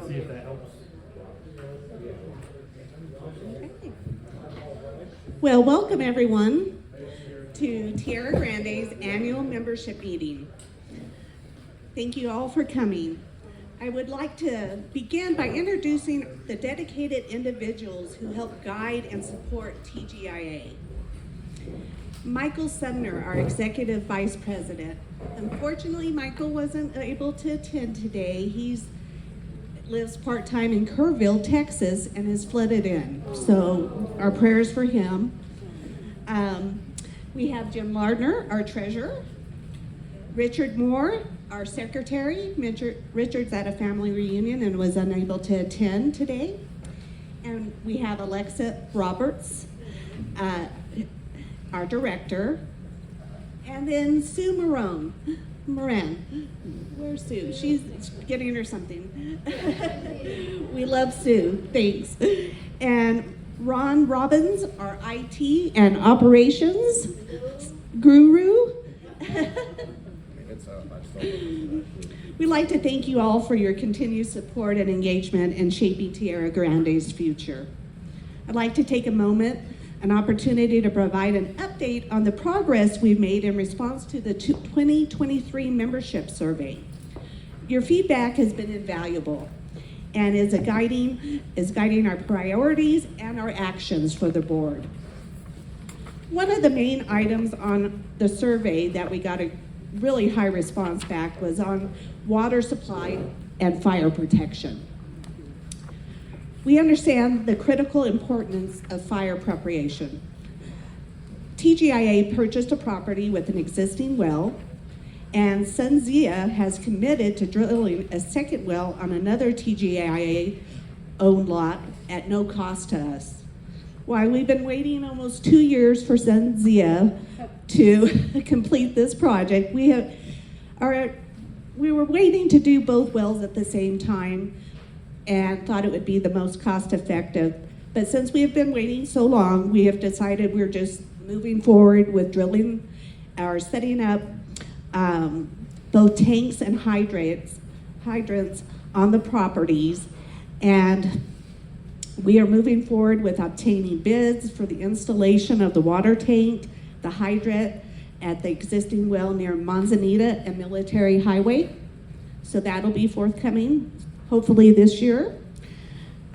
See if that helps. Well, welcome everyone to Tierra Grande's annual membership meeting. Thank you all for coming. I would like to begin by introducing the dedicated individuals who help guide and support TGIA. Michael Sumner, our Executive Vice President. Unfortunately, Michael wasn't able to attend today. He lives part-time in Kerrville, Texas, and is flooded in. So our prayers for him. We have Jim Lardner, our treasurer. Richard Moore, our secretary. Richard's at a family reunion and was unable to attend today. And we have Alexa Roberts, our director. And then Sue Moran. Where's Sue? She's getting her something. We love Sue, thanks. And Ron Robbins, our IT and operations guru. We'd like to thank you all for your continued support and engagement in shaping Tierra Grande's future. I'd like to take a moment, an opportunity to provide an update on the progress we've made in response to the 2023 membership survey. Your feedback has been invaluable and is guiding our priorities and our actions for the board. One of the main items on the survey that we got a really high response back was on water supply and fire protection. We understand the critical importance of fire preparation. TGIA purchased a property with an existing well, and SunZia has committed to drilling a second well on another TGIA-owned lot at no cost to us. While we've been waiting almost 2 years for SunZia to complete this project, we were waiting to do both wells at the same time and thought it would be the most cost effective. But since we have been waiting so long, we have decided we're just moving forward with drilling or setting up both tanks and hydrants on the properties. And we are moving forward with obtaining bids for the installation of the water tank, the hydrant at the existing well near Manzanita and Military Highway. So that'll be forthcoming, hopefully this year.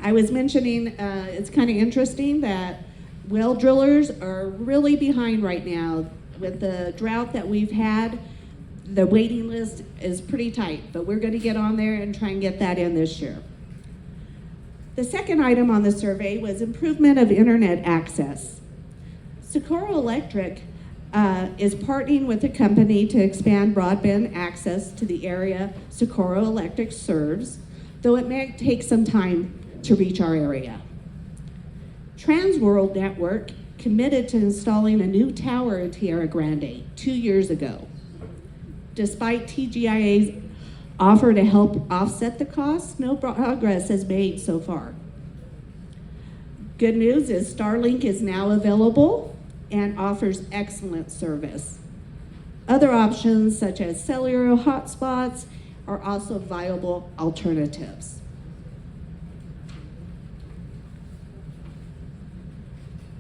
I was mentioning, it's kind of interesting that well drillers are really behind right now. With the drought that we've had, the waiting list is pretty tight, but we're going to get on there and try and get that in this year. The second item on the survey was improvement of internet access. Socorro Electric is partnering with a company to expand broadband access to the area Socorro Electric serves, though it may take some time to reach our area. Transworld Network committed to installing a new tower in Tierra Grande 2 years ago. Despite TGIA's offer to help offset the costs, no progress is made so far. Good news is Starlink is now available and offers excellent service. Other options such as cellular hotspots are also viable alternatives.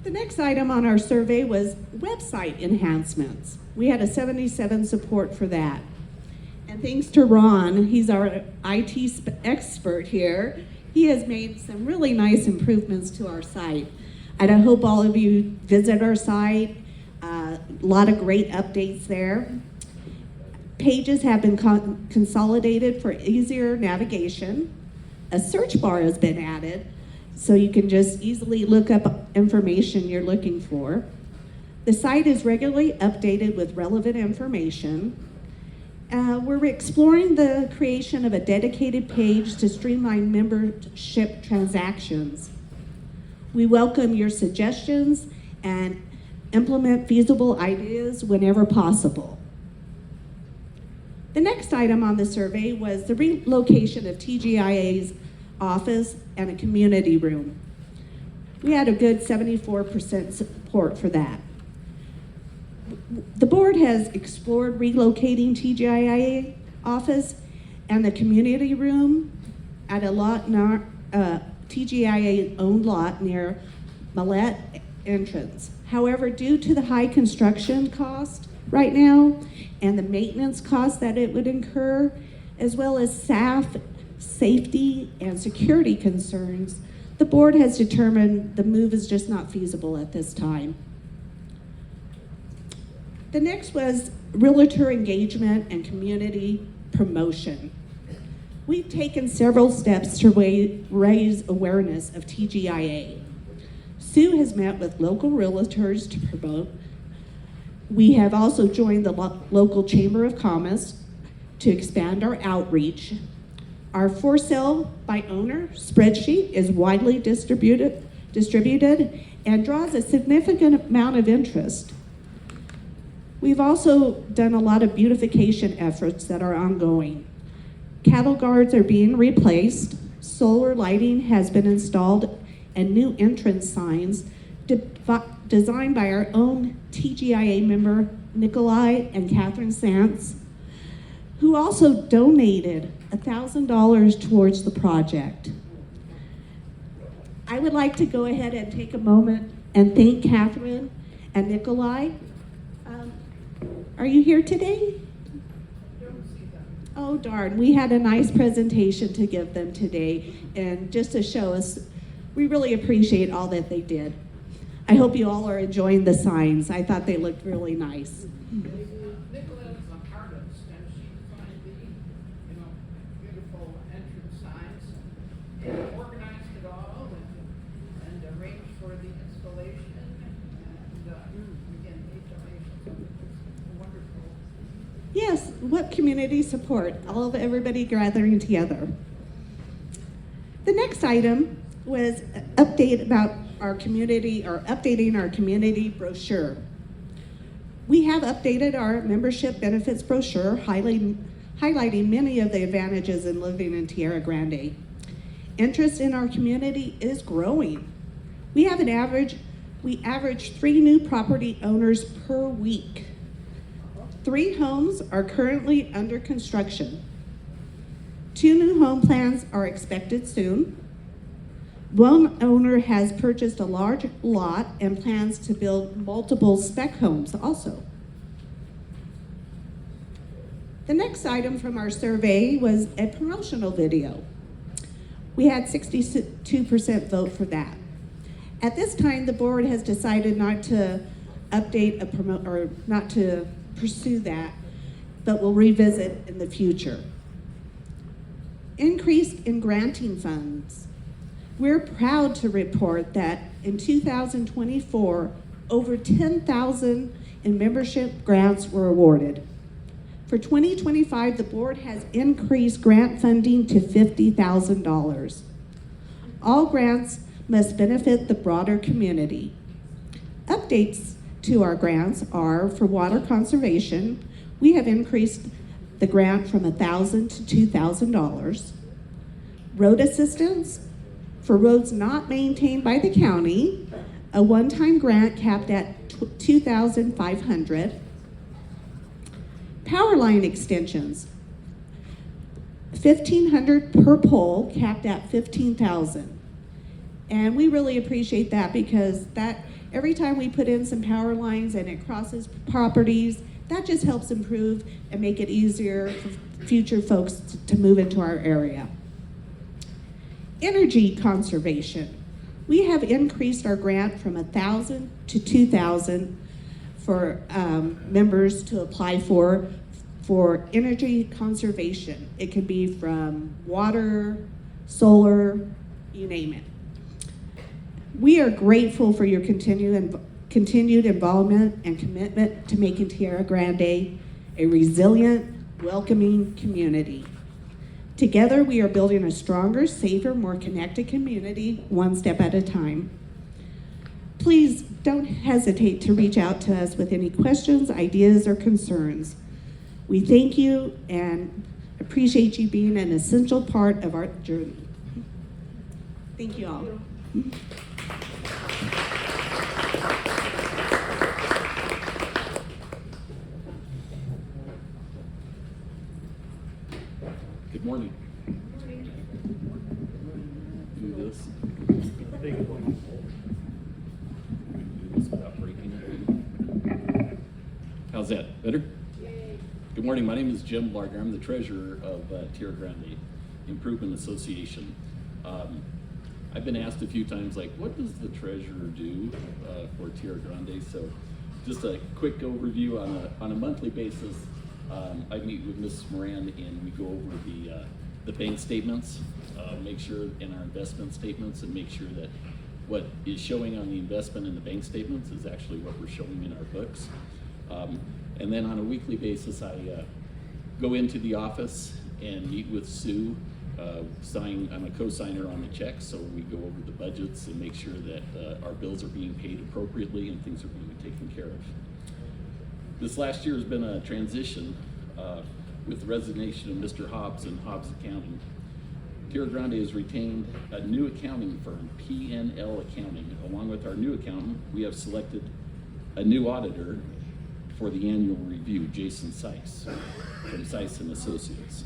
The next item on our survey was website enhancements. We had a 77 support for that. And thanks to Ron, he's our IT expert here, he has made some really nice improvements to our site. And I hope all of you visit our site. A lot of great updates there. Pages have been consolidated for easier navigation. A search bar has been added, so you can just easily look up information you're looking for. The site is regularly updated with relevant information. We're exploring the creation of a dedicated page to streamline membership transactions. We welcome your suggestions and implement feasible ideas whenever possible. The next item on the survey was the relocation of TGIA's office and a community room. We had a good 74% support for that. The board has explored relocating TGIA office and the community room at a lot TGIA-owned lot near Millette entrance. However, due to the high construction cost right now and the maintenance costs that it would incur, as well as staff safety and security concerns, the board has determined the move is just not feasible at this time. The next was realtor engagement and community promotion. We've taken several steps to raise awareness of TGIA. Sue has met with local realtors to promote. We have also joined the local Chamber of Commerce to expand our outreach. Our for sale by owner spreadsheet is widely distributed and draws a significant amount of interest. We've also done a lot of beautification efforts that are ongoing. Cattle guards are being replaced, solar lighting has been installed, and new entrance signs designed by our own TGIA member, Nikolai and Catherine Santz, who also donated $1,000 towards the project. I would like to go ahead and take a moment and thank Catherine and Nikolai. Are you here today? Oh darn, we had a nice presentation to give them today, and just to show us, we really appreciate all that they did. I hope you all are enjoying the signs. I thought they looked really nice. Nicolette is an artist, and she designed the, beautiful entrance signs, and organized it all, and arranged for the installation, and again, made donations. It was wonderful. Yes, what community support, all of everybody gathering together. The next item was update about our community, or updating our community brochure. We have updated our membership benefits brochure, highlighting many of the advantages in living in Tierra Grande. Interest in our community is growing. We average 3 new property owners per week. 3 homes are currently under construction. 2 new home plans are expected soon. 1 owner has purchased a large lot and plans to build multiple spec homes also. The next item from our survey was a promotional video. We had 62% vote for that. At this time, the board has decided not to not to pursue that, but we'll revisit in the future. Increase in granting funds. We're proud to report that in 2024, over 10,000 in membership grants were awarded. For 2025, the board has increased grant funding to $50,000. All grants must benefit the broader community. Updates to our grants are for water conservation. We have increased the grant from $1,000 to $2,000. Road assistance, for roads not maintained by the county, a one-time grant capped at $2,500. Power line extensions, $1,500 per pole, capped at $15,000. And we really appreciate that, because that every time we put in some power lines and it crosses properties, that just helps improve and make it easier for future folks to move into our area. Energy conservation. We have increased our grant from $1,000 to $2,000 for members to apply for energy conservation. It can be from water, solar, you name it. We are grateful for your continued involvement and commitment to making Tierra Grande a resilient, welcoming community. Together, we are building a stronger, safer, more connected community, one step at a time. Please don't hesitate to reach out to us with any questions, ideas, or concerns. We thank you and appreciate you being an essential part of our journey. Thank you all. Good morning. this. Big one. Do this without breaking it. How's that? Better? Good morning. My name is Jim Larger. I'm the treasurer of Tierra Grande Improvement Association. I've been asked a few times, like, what does the treasurer do for Tierra Grande? So, just a quick overview on a monthly basis. I meet with Mrs. Moran and we go over the bank statements, make sure in our investment statements, and make sure that what is showing on the investment in the bank statements is actually what we're showing in our books. And then on a weekly basis, I go into the office and meet with Sue. I'm a co-signer on the checks, so we go over the budgets and make sure that our bills are being paid appropriately and things are being taken care of. This last year has been a transition with the resignation of Mr. Hobbs and Hobbs Accounting. Tierra Grande has retained a new accounting firm, P&L Accounting. Along with our new accountant, we have selected a new auditor for the annual review, Jason Seiss, from Seiss and Associates.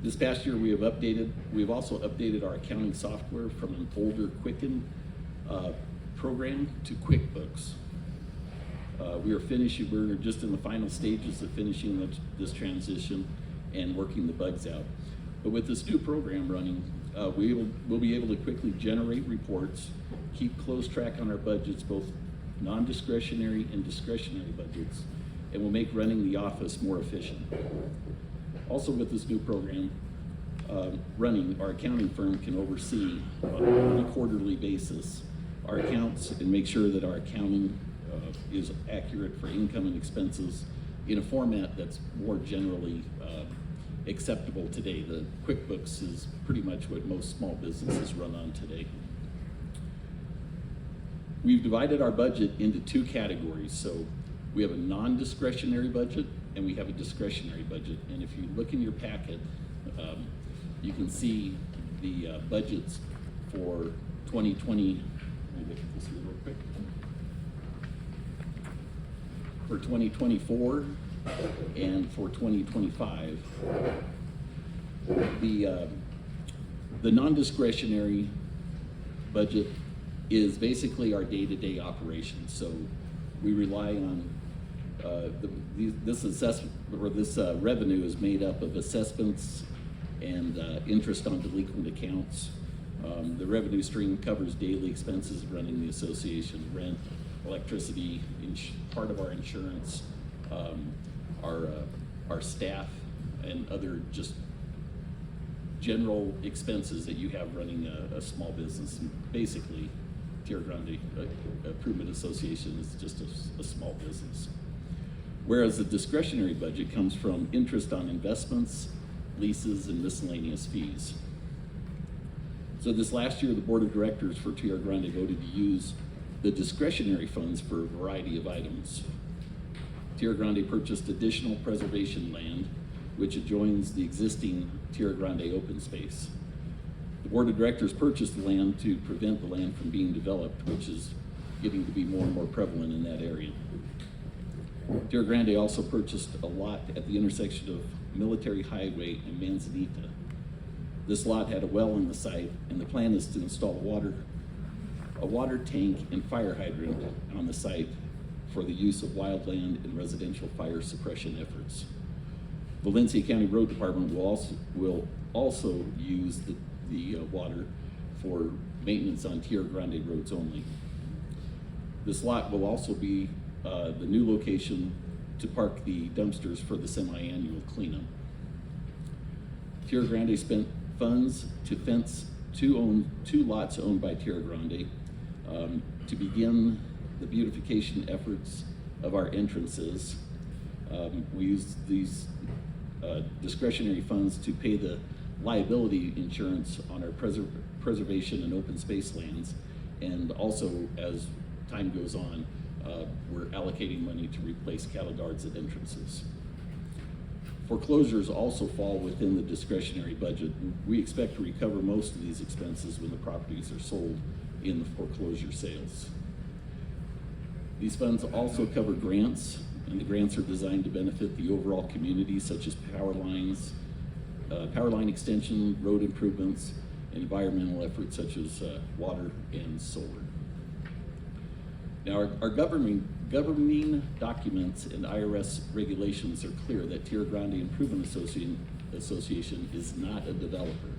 This past year we've also updated our accounting software from an older Quicken program to QuickBooks. We're just in the final stages of finishing this transition and working the bugs out. But with this new program running, we'll be able to quickly generate reports, keep close track on our budgets, both non-discretionary and discretionary budgets, and will make running the office more efficient. Also with this new program running, our accounting firm can oversee on a quarterly basis our accounts and make sure that our accounting is accurate for income and expenses in a format that's more generally acceptable today. The QuickBooks is pretty much what most small businesses run on today. We've divided our budget into two categories. So we have a non-discretionary budget and we have a discretionary budget. And if you look in your packet, you can see the budgets for 2020. Let me look at this here real quick. For 2024 and for 2025, the non-discretionary budget is basically our day-to-day operations. So we rely on this assessment, or this revenue is made up of assessments and interest on delinquent accounts. The revenue stream covers daily expenses of running the association, rent, electricity, part of our insurance, our staff, and other just general expenses that you have running a small business. And basically, Tierra Grande Improvement Association is just a small business. Whereas the discretionary budget comes from interest on investments, leases, and miscellaneous fees. So this last year, the board of directors for Tierra Grande voted to use the discretionary funds for a variety of items. Tierra Grande purchased additional preservation land, which adjoins the existing Tierra Grande open space. The board of directors purchased the land to prevent the land from being developed, which is getting to be more and more prevalent in that area. Tierra Grande also purchased a lot at the intersection of Military Highway and Manzanita. This lot had a well on the site, and the plan is to install a water tank and fire hydrant on the site for the use of wildland and residential fire suppression efforts. Valencia County Road Department will also use the water for maintenance on Tierra Grande roads only. This lot will also be the new location to park the dumpsters for the semi-annual cleanup. Tierra Grande spent funds to fence two lots owned by Tierra Grande to begin the beautification efforts of our entrances. We used these discretionary funds to pay the liability insurance on our preservation and open space lands, and also as time goes on, we're allocating money to replace cattle guards at entrances. Foreclosures also fall within the discretionary budget. We expect to recover most of these expenses when the properties are sold in the foreclosure sales. These funds also cover grants, and the grants are designed to benefit the overall community, such as power line extension, road improvements, and environmental efforts such as water and solar. Now, our governing documents and IRS regulations are clear that Tierra Grande Improvement Association is not a developer.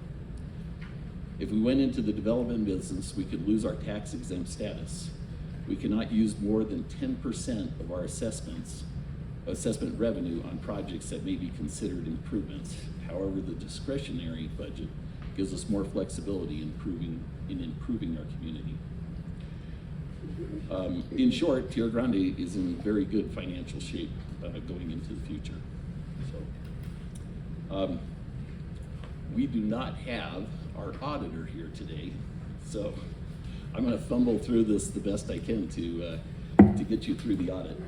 If we went into the development business, we could lose our tax exempt status. We cannot use more than 10% of our assessment revenue on projects that may be considered improvements. However, the discretionary budget gives us more flexibility in improving our community. In short, Tierra Grande is in very good financial shape going into the future. So, we do not have our auditor here today, so I'm going to fumble through this the best I can to get you through the audit.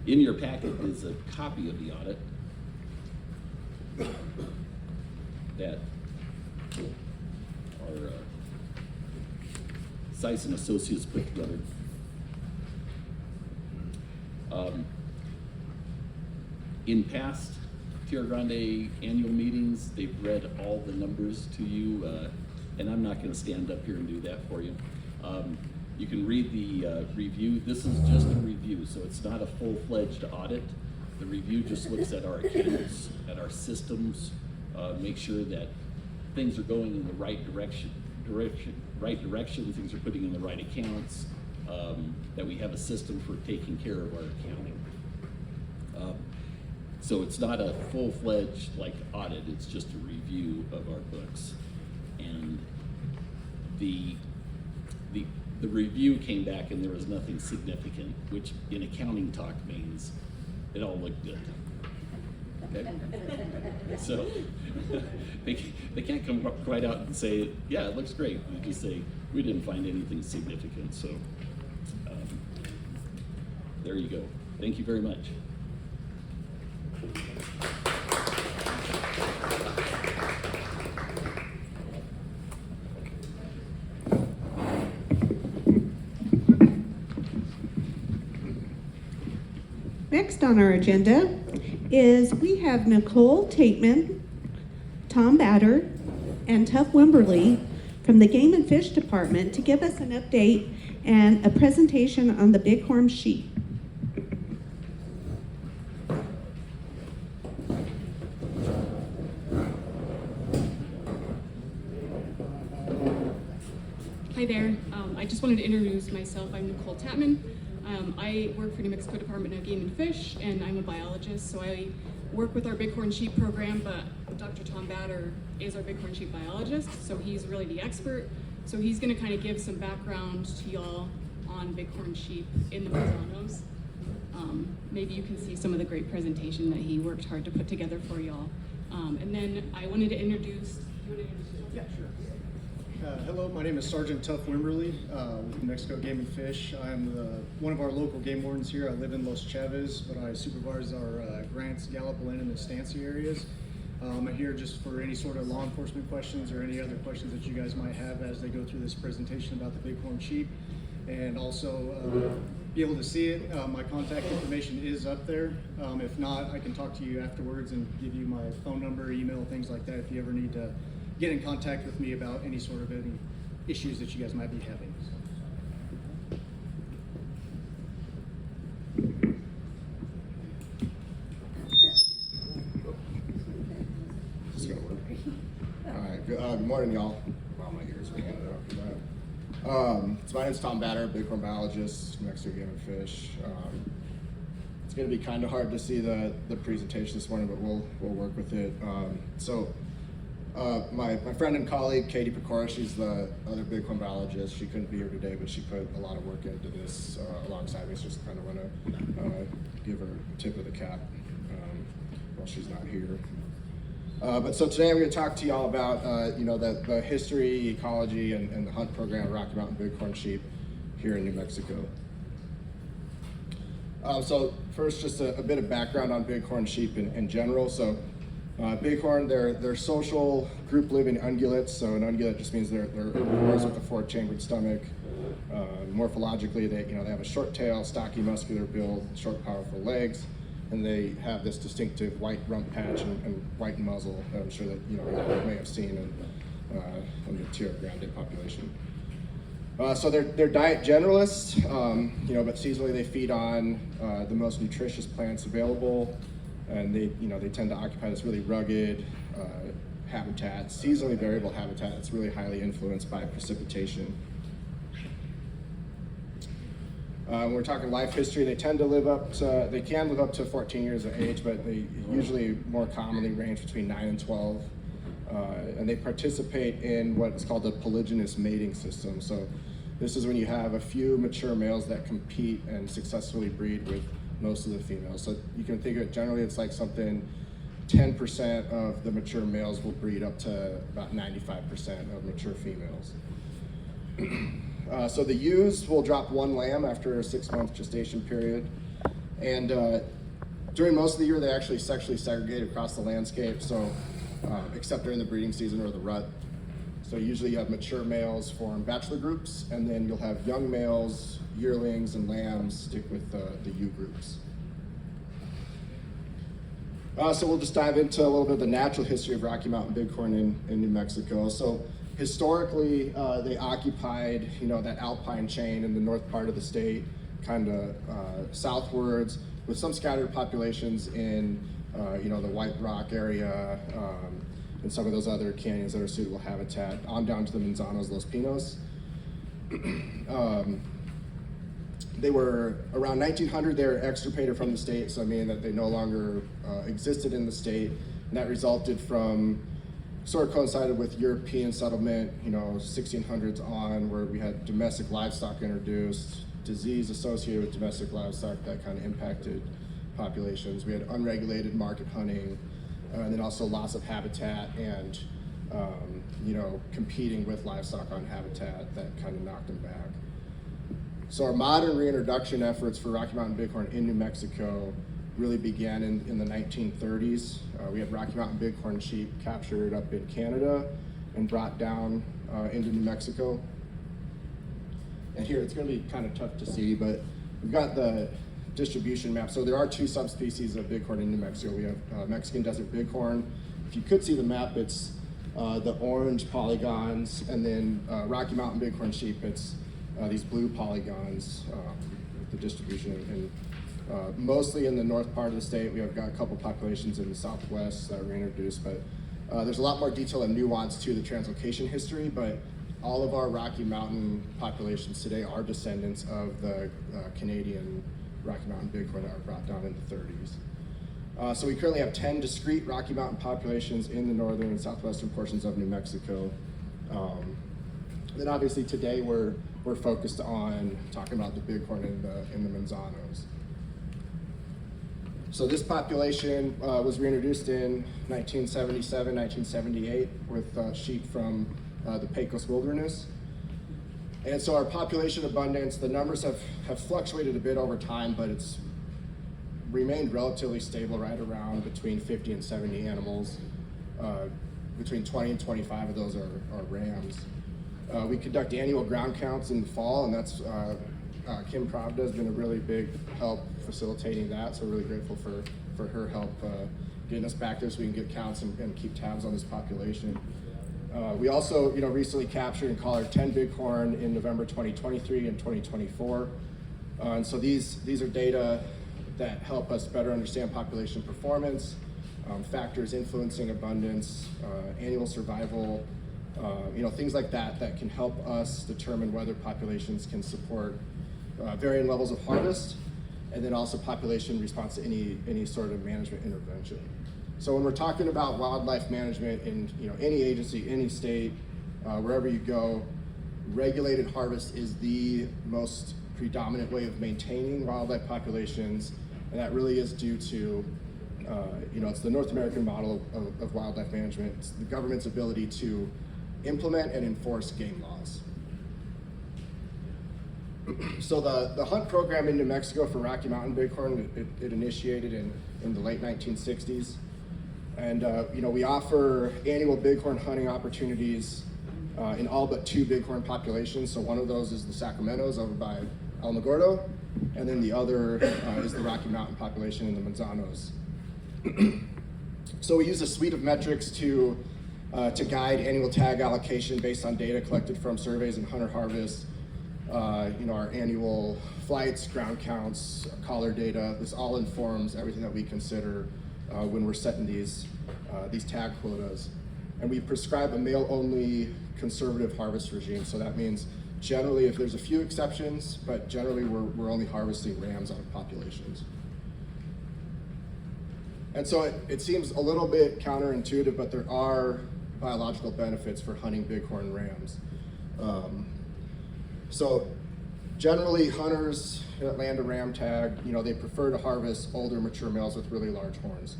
In your packet is a copy of the audit that our Seiss and Associates put together. In past Tierra Grande annual meetings, they've read all the numbers to you, and I'm not going to stand up here and do that for you. You can read the review. This is just a review, so it's not a full-fledged audit. The review just looks at our accounts, at our systems, make sure that things are going in the right direction, things are putting in the right accounts, that we have a system for taking care of our accounting. So it's not a full-fledged audit, it's just a review of our books. And the review came back and there was nothing significant, which in accounting talk means it all looked good. Okay? So they can't come right out and say, yeah, it looks great. They just say, we didn't find anything significant. So there you go. Thank you very much. Next on our agenda is we have Nicole Tateman, Tom Batter, and Tuff Wimberly from the Game and Fish Department to give us an update and a presentation on the bighorn sheep. Hi there. I just wanted to introduce myself. I'm Nicole Tatman. I work for New Mexico Department of Game and Fish, and I'm a biologist, so I work with our bighorn sheep program, but Dr. Tom Batter is our bighorn sheep biologist, so he's really the expert. So he's going to kind of give some background to y'all on bighorn sheep in the Mazanos. Maybe you can see some of the great presentation that he worked hard to put together for y'all. And then I wanted to introduce, Yeah, sure. Hello, my name is Sergeant Tuff Wimberly with New Mexico Game and Fish. I'm one of our local game wardens here. I live in Los Chavez, but I supervise our Grants, Gallup, Lynn, and Estancia areas. I'm here just for any sort of law enforcement questions or any other questions that you guys might have as they go through this presentation about the bighorn sheep. And also be able to see it. My contact information is up there. If not, I can talk to you afterwards and give you my phone number, email, things like that if you ever need to get in contact with me about any issues that you guys might be having. Is this gonna work? All right. Good morning, y'all. Wow, my ears are hanging up. So my name's Tom Batter, bighorn biologist, New Mexico Game and Fish. It's gonna be kind of hard to see the presentation this morning, but we'll work with it. My friend and colleague, Katie Pecora, she's the other bighorn biologist. She couldn't be here today, but she put a lot of work into this alongside me, so just kind of want to give her a tip of the cap while she's not here. But so today I'm going to talk to y'all about the history, ecology, and the hunt program of Rocky Mountain bighorn sheep here in New Mexico. So first, just a bit of background on bighorn sheep in general. So bighorn, they're social group living ungulates. So an ungulate just means they're herbivores with a four-chambered stomach. Morphologically, they have a short tail, stocky, muscular build, short, powerful legs, and they have this distinctive white rump patch and white muzzle that I'm sure that you may have seen in Tierra Grande population. So they're diet generalists, but seasonally they feed on the most nutritious plants available, and they tend to occupy this really rugged habitat, seasonally variable habitat that's really highly influenced by precipitation. When we're talking life history, they can live up to 14 years of age, but they usually more commonly range between 9 and 12. And they participate in what is called the polygynous mating system. So this is when you have a few mature males that compete and successfully breed with most of the females. So you can think of it generally, it's like something 10% of the mature males will breed up to about 95% of mature females. So the ewes will drop 1 lamb after a 6-month gestation period. And during most of the year, they actually sexually segregate across the landscape, so except during the breeding season or the rut. So usually you have mature males form bachelor groups, and then you'll have young males, yearlings, and lambs stick with the ewe groups. So we'll just dive into a little bit of the natural history of Rocky Mountain bighorn in New Mexico. So historically, they occupied, that alpine chain in the north part of the state, kind of southwards, with some scattered populations in, the White Rock area, and some of those other canyons that are suitable habitat, on down to the Manzanos, Los Pinos. They were, around 1900, they were extirpated from the state, so meaning that they no longer existed in the state, and that resulted from, sort of coincided with European settlement, 1600s on, where we had domestic livestock introduced, disease associated with domestic livestock that kind of impacted populations. We had unregulated market hunting, and then also loss of habitat and, competing with livestock on habitat that kind of knocked them back. So our modern reintroduction efforts for Rocky Mountain bighorn in New Mexico really began in the 1930s. We had Rocky Mountain bighorn sheep captured up in Canada and brought down into New Mexico. And here it's going to be kind of tough to see, but we've got the distribution map. So there are 2 subspecies of bighorn in New Mexico. We have Mexican desert bighorn. If you could see the map, it's the orange polygons, and then Rocky Mountain bighorn sheep, it's these blue polygons with the distribution. And mostly in the north part of the state. We have got a couple populations in the southwest that were introduced, but there's a lot more detail and nuance to the translocation history, but all of our Rocky Mountain populations today are descendants of the Canadian Rocky Mountain bighorn that were brought down in the 30s. So we currently have 10 discrete Rocky Mountain populations in the northern and southwestern portions of New Mexico. Then obviously today we're focused on talking about the bighorn in the Manzanos. So this population was reintroduced in 1977, 1978 with sheep from the Pecos Wilderness. And so our population abundance, the numbers have fluctuated a bit over time, but it's remained relatively stable right around between 50 and 70 animals. Between 20 and 25 of those are rams. We conduct annual ground counts in the fall, and that's Kim Pravda has been a really big help facilitating that, so we're really grateful for her help getting us back there so we can get counts and keep tabs on this population. We also, recently captured and collared 10 bighorn in November 2023 and 2024. And so these are data that help us better understand population performance, factors influencing abundance, annual survival, things like that can help us determine whether populations can support varying levels of harvest, and then also population response to any sort of management intervention. So when we're talking about wildlife management in any agency, any state, wherever you go, regulated harvest is the most predominant way of maintaining wildlife populations, and that really is due to it's the North American model of wildlife management. It's the government's ability to implement and enforce game laws. So the hunt program in New Mexico for Rocky Mountain bighorn, it initiated in the late 1960s. And we offer annual bighorn hunting opportunities in all but 2 bighorn populations. So one of those is the Sacramentos over by Alamogordo, and then the other is the Rocky Mountain population in the Manzanos. So we use a suite of metrics to to guide annual tag allocation based on data collected from surveys and hunter harvests, our annual flights, ground counts, collar data. This all informs everything that we consider when we're setting these tag quotas. And we prescribe a male-only conservative harvest regime. So that means generally, if there's a few exceptions, but generally we're only harvesting rams out of populations. And so it seems a little bit counterintuitive, but there are biological benefits for hunting bighorn rams. So generally hunters that land a ram tag, they prefer to harvest older mature males with really large horns.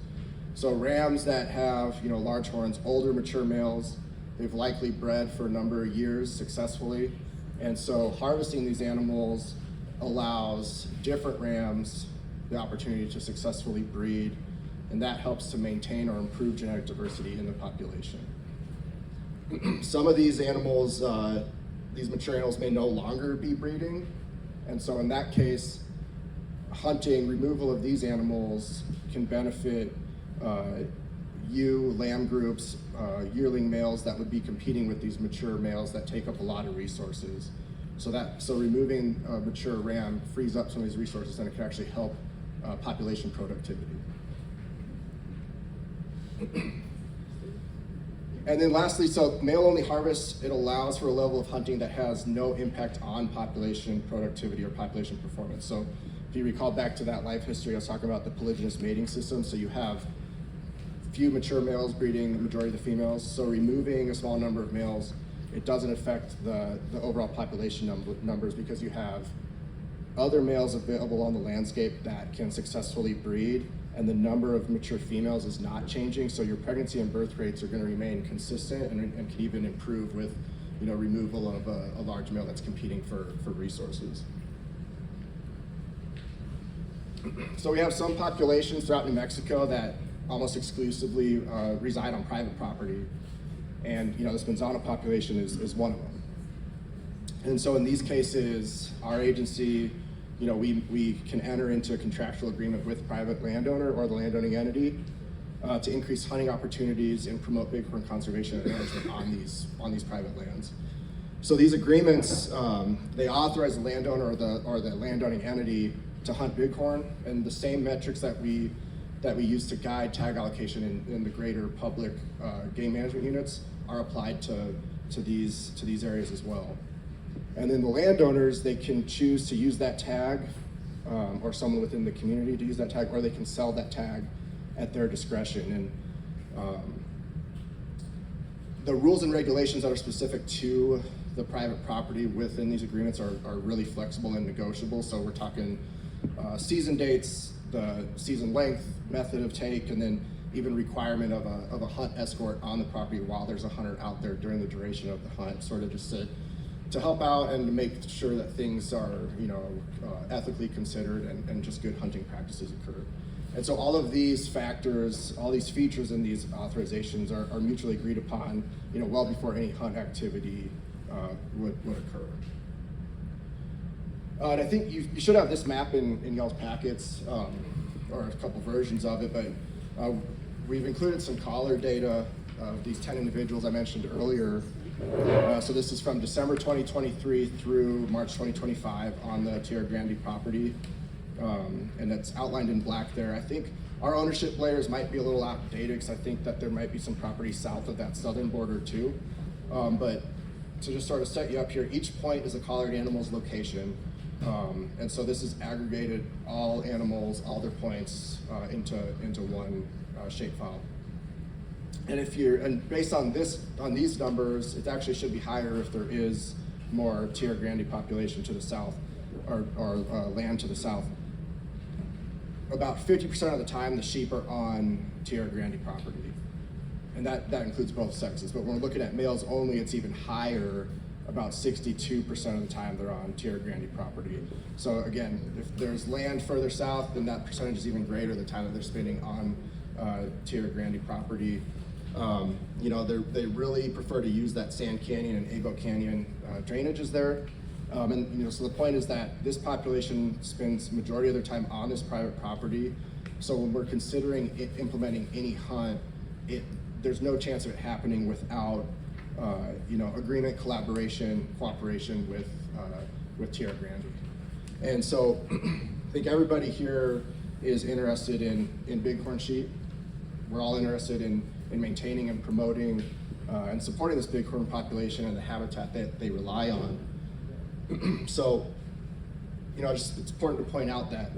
So rams that have, large horns, older mature males, they've likely bred for a number of years successfully. And so harvesting these animals allows different rams the opportunity to successfully breed, and that helps to maintain or improve genetic diversity in the population. Some of these animals, these mature animals may no longer be breeding, and so in that case, removal of these animals can benefit lamb groups, yearling males that would be competing with these mature males that take up a lot of resources. So removing a mature ram frees up some of these resources, and it can actually help population productivity. And then lastly, so male-only harvest, it allows for a level of hunting that has no impact on population productivity or population performance. So if you recall back to that life history, I was talking about the polygynous mating system. So you have few mature males breeding the majority of the females. So removing a small number of males, it doesn't affect the overall population numbers, because you have other males available on the landscape that can successfully breed, and the number of mature females is not changing. So your pregnancy and birth rates are going to remain consistent and can even improve with removal of a large male that's competing for resources. So we have some populations throughout New Mexico that almost exclusively reside on private property. And this Manzano population is one of them. And so in these cases, our agency, we can enter into a contractual agreement with private landowner or the landowning entity to increase hunting opportunities and promote bighorn conservation and management on these private lands. So these agreements, they authorize the landowner or the landowning entity to hunt bighorn, and the same metrics that we use to guide tag allocation in the greater public game management units are applied to these areas as well. And then the landowners, they can choose to use that tag, or someone within the community to use that tag, or they can sell that tag at their discretion. And the rules and regulations that are specific to the private property within these agreements are really flexible and negotiable. So we're talking season dates, the season length, method of take, and then even requirement of a hunt escort on the property while there's a hunter out there during the duration of the hunt, sort of just to help out and to make sure that things are ethically considered and just good hunting practices occur. And so all of these factors, all these features in these authorizations are mutually agreed upon, well before any hunt activity would occur. And I think you should have this map in y'all's packets, or a couple versions of it, but we've included some collar data of these 10 individuals I mentioned earlier. So this is from December 2023 through March 2025 on the Tierra Grande property, and it's outlined in black there. I think our ownership layers might be a little outdated, because I think that there might be some property south of that southern border too. But to just sort of set you up here, each point is a collared animal's location. And so this is aggregated all animals, all their points into one shapefile. And based on these numbers, it actually should be higher if there is more Tierra Grande population to the south, or land to the south. About 50% of the time, the sheep are on Tierra Grande property, and that includes both sexes. But when we're looking at males only, it's even higher. About 62% of the time they're on Tierra Grande property. So again, if there's land further south, then that percentage is even greater the time that they're spending on Tierra Grande property. They really prefer to use that Sand Canyon and Ego Canyon drainages there. So the point is that this population spends majority of their time on this private property. So when we're considering implementing any hunt, there's no chance of it happening without agreement, collaboration, cooperation with Tierra Grande. And so I think everybody here is interested in bighorn sheep. We're all interested in maintaining and promoting and supporting this bighorn population and the habitat that they rely on. So, it's important to point out that,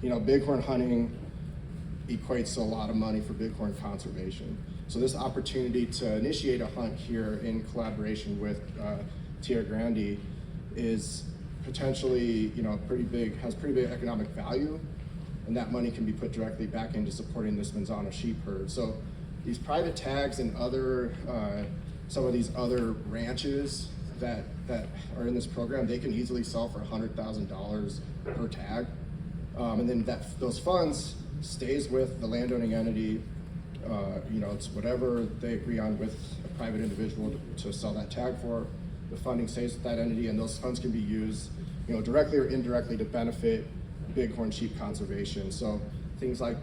bighorn hunting equates to a lot of money for bighorn conservation. So this opportunity to initiate a hunt here in collaboration with Tierra Grande is potentially, has pretty big economic value, and that money can be put directly back into supporting this Manzano sheep herd. So these private tags and other, some of these other ranches that are in this program, they can easily sell for $100,000 per tag. And then those funds stays with the landowning entity. It's whatever they agree on with a private individual to sell that tag for. The funding stays with that entity, and those funds can be used, directly or indirectly to benefit bighorn sheep conservation. So things like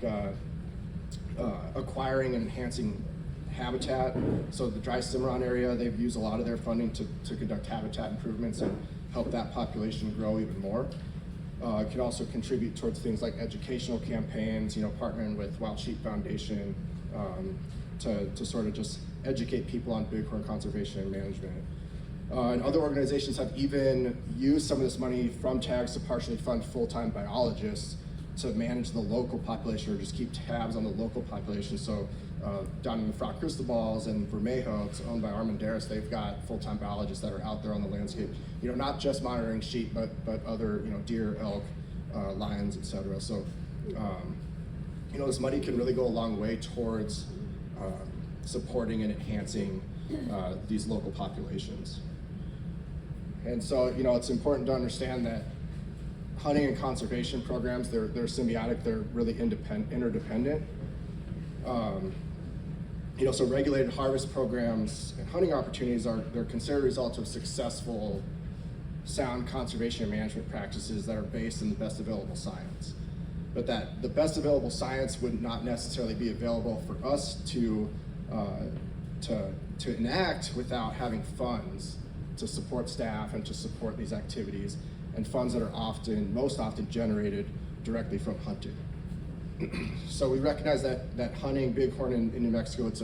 acquiring and enhancing habitat. So the dry Cimarron area, they've used a lot of their funding to conduct habitat improvements and help that population grow even more. It can also contribute towards things like educational campaigns, partnering with Wild Sheep Foundation to sort of just educate people on bighorn conservation and management. And other organizations have even used some of this money from tags to partially fund full-time biologists to manage the local population or just keep tabs on the local population. So down in the Frock Cristobal's and Vermejo, it's owned by Armandaris, they've got full-time biologists that are out there on the landscape, not just monitoring sheep, but other, deer, elk, lions, etc. So, this money can really go a long way towards supporting and enhancing these local populations. And so, it's important to understand that hunting and conservation programs, they're symbiotic, they're really interdependent. So regulated harvest programs and hunting opportunities they're considered results of successful, sound conservation and management practices that are based in the best available science. But that the best available science would not necessarily be available for us to enact without having funds to support staff and to support these activities, and funds that are most often generated directly from hunting. So we recognize that hunting bighorn in New Mexico, it's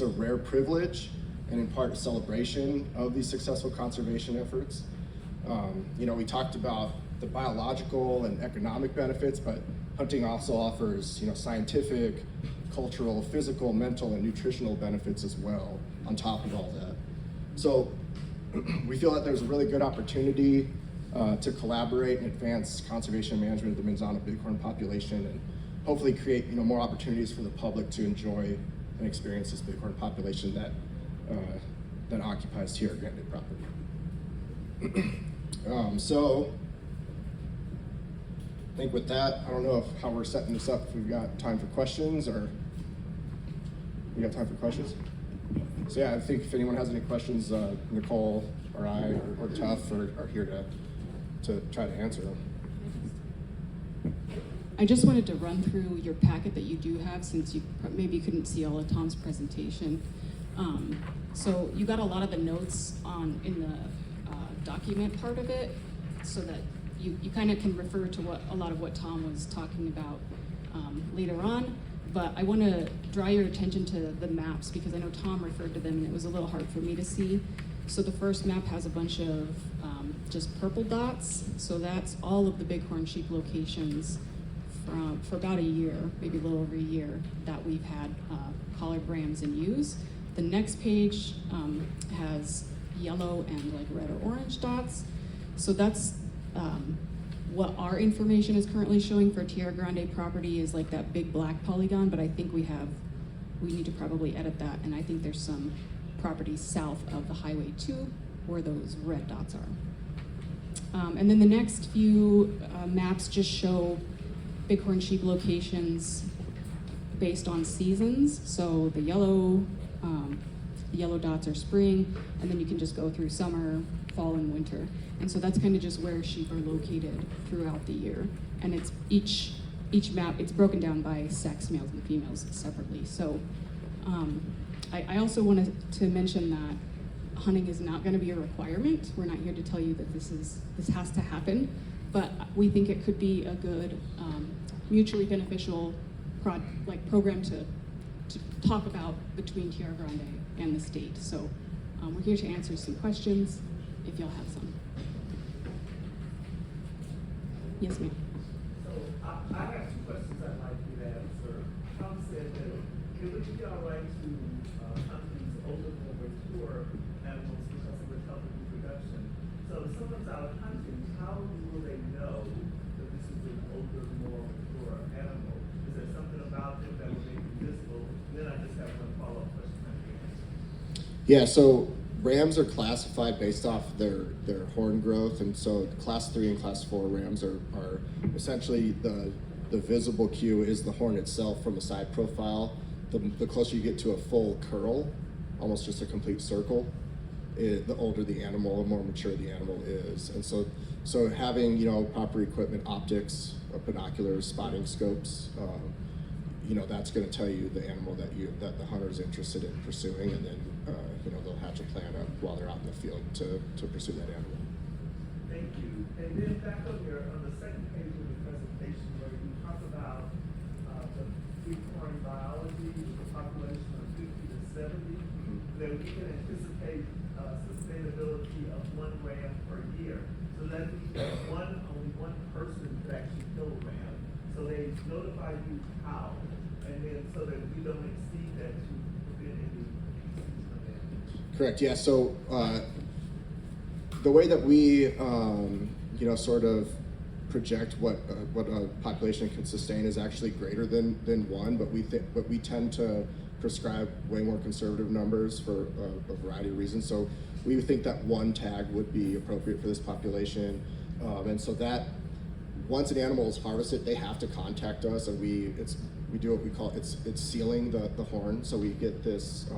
a rare privilege and in part a celebration of these successful conservation efforts. We talked about the biological and economic benefits, but hunting also offers, scientific, cultural, physical, mental, and nutritional benefits as well on top of all that. So we feel that there's a really good opportunity to collaborate and advance conservation management of the Manzano bighorn population, and hopefully create more opportunities for the public to enjoy and experience this bighorn population that occupies Tierra Grande property. So I think with that, I don't know how we're setting this up, if we've got time for questions, or we got time for questions? So yeah, I think if anyone has any questions, Nicole or I or Tuff are here to try to answer them. I just wanted to run through your packet that you do have, since you maybe couldn't see all of Tom's presentation. So you got a lot of the notes in the document part of it, so that you kind of can refer to a lot of what Tom was talking about later on. But I want to draw your attention to the maps, because I know Tom referred to them and it was a little hard for me to see. So the first map has a bunch of just purple dots. So that's all of the bighorn sheep locations for about a year, maybe a little over a year, that we've had collared rams in use. The next page has yellow and like red or orange dots. So that's what our information is currently showing for Tierra Grande property, is like that big black polygon, but I think we need to probably edit that, and I think there's some properties south of the Highway 2 where those red dots are. And then the next few maps just show bighorn sheep locations based on seasons. So the yellow dots are spring, and then you can just go through summer, fall, and winter. And so that's kind of just where sheep are located throughout the year. And it's each map, it's broken down by sex, males and females separately. So I also wanted to mention that hunting is not going to be a requirement. We're not here to tell you that this has to happen, but we think it could be a good mutually beneficial program to talk about between Tierra Grande and the state. So we're here to answer some questions if y'all have some. Yes, ma'am. So I have two questions I'd like you to answer. Tom said that it would be all right to hunt these older, more mature animals because of the healthy reproduction. So if someone's out hunting, how will they know that this is an older, more mature animal? Is there something about them that will make it visible? Then I just have one follow-up question I can answer. Yeah, so rams are classified based off their horn growth, and so class 3 and class 4 rams are essentially the visible cue is the horn itself from a side profile. The closer you get to a full curl, almost just a complete circle, the older the animal, the more mature the animal is. And so having, you know, proper equipment, optics, binoculars, spotting scopes, you know, that's going to tell you the animal that the hunter is interested in pursuing, and then you know, they'll hatch a plan up while they're out in the field to pursue that animal. Thank you. And then back on the second page of the presentation where you talk about the recurring biology with a population of 50 to 70, that we can anticipate sustainability of 1 ram per year. So that means that only one person could actually kill a ram. So they notify you how, and then so that we don't exceed that to prevent any seasonal damage. Correct. Yeah. So the way that we, you know, sort of project what a population can sustain is actually greater than 1, but we tend to prescribe way more conservative numbers for a variety of reasons. So we would think that 1 tag would be appropriate for this population, and so that once an animal is harvested, they have to contact us, and we do what we call it's sealing the horn. So we get this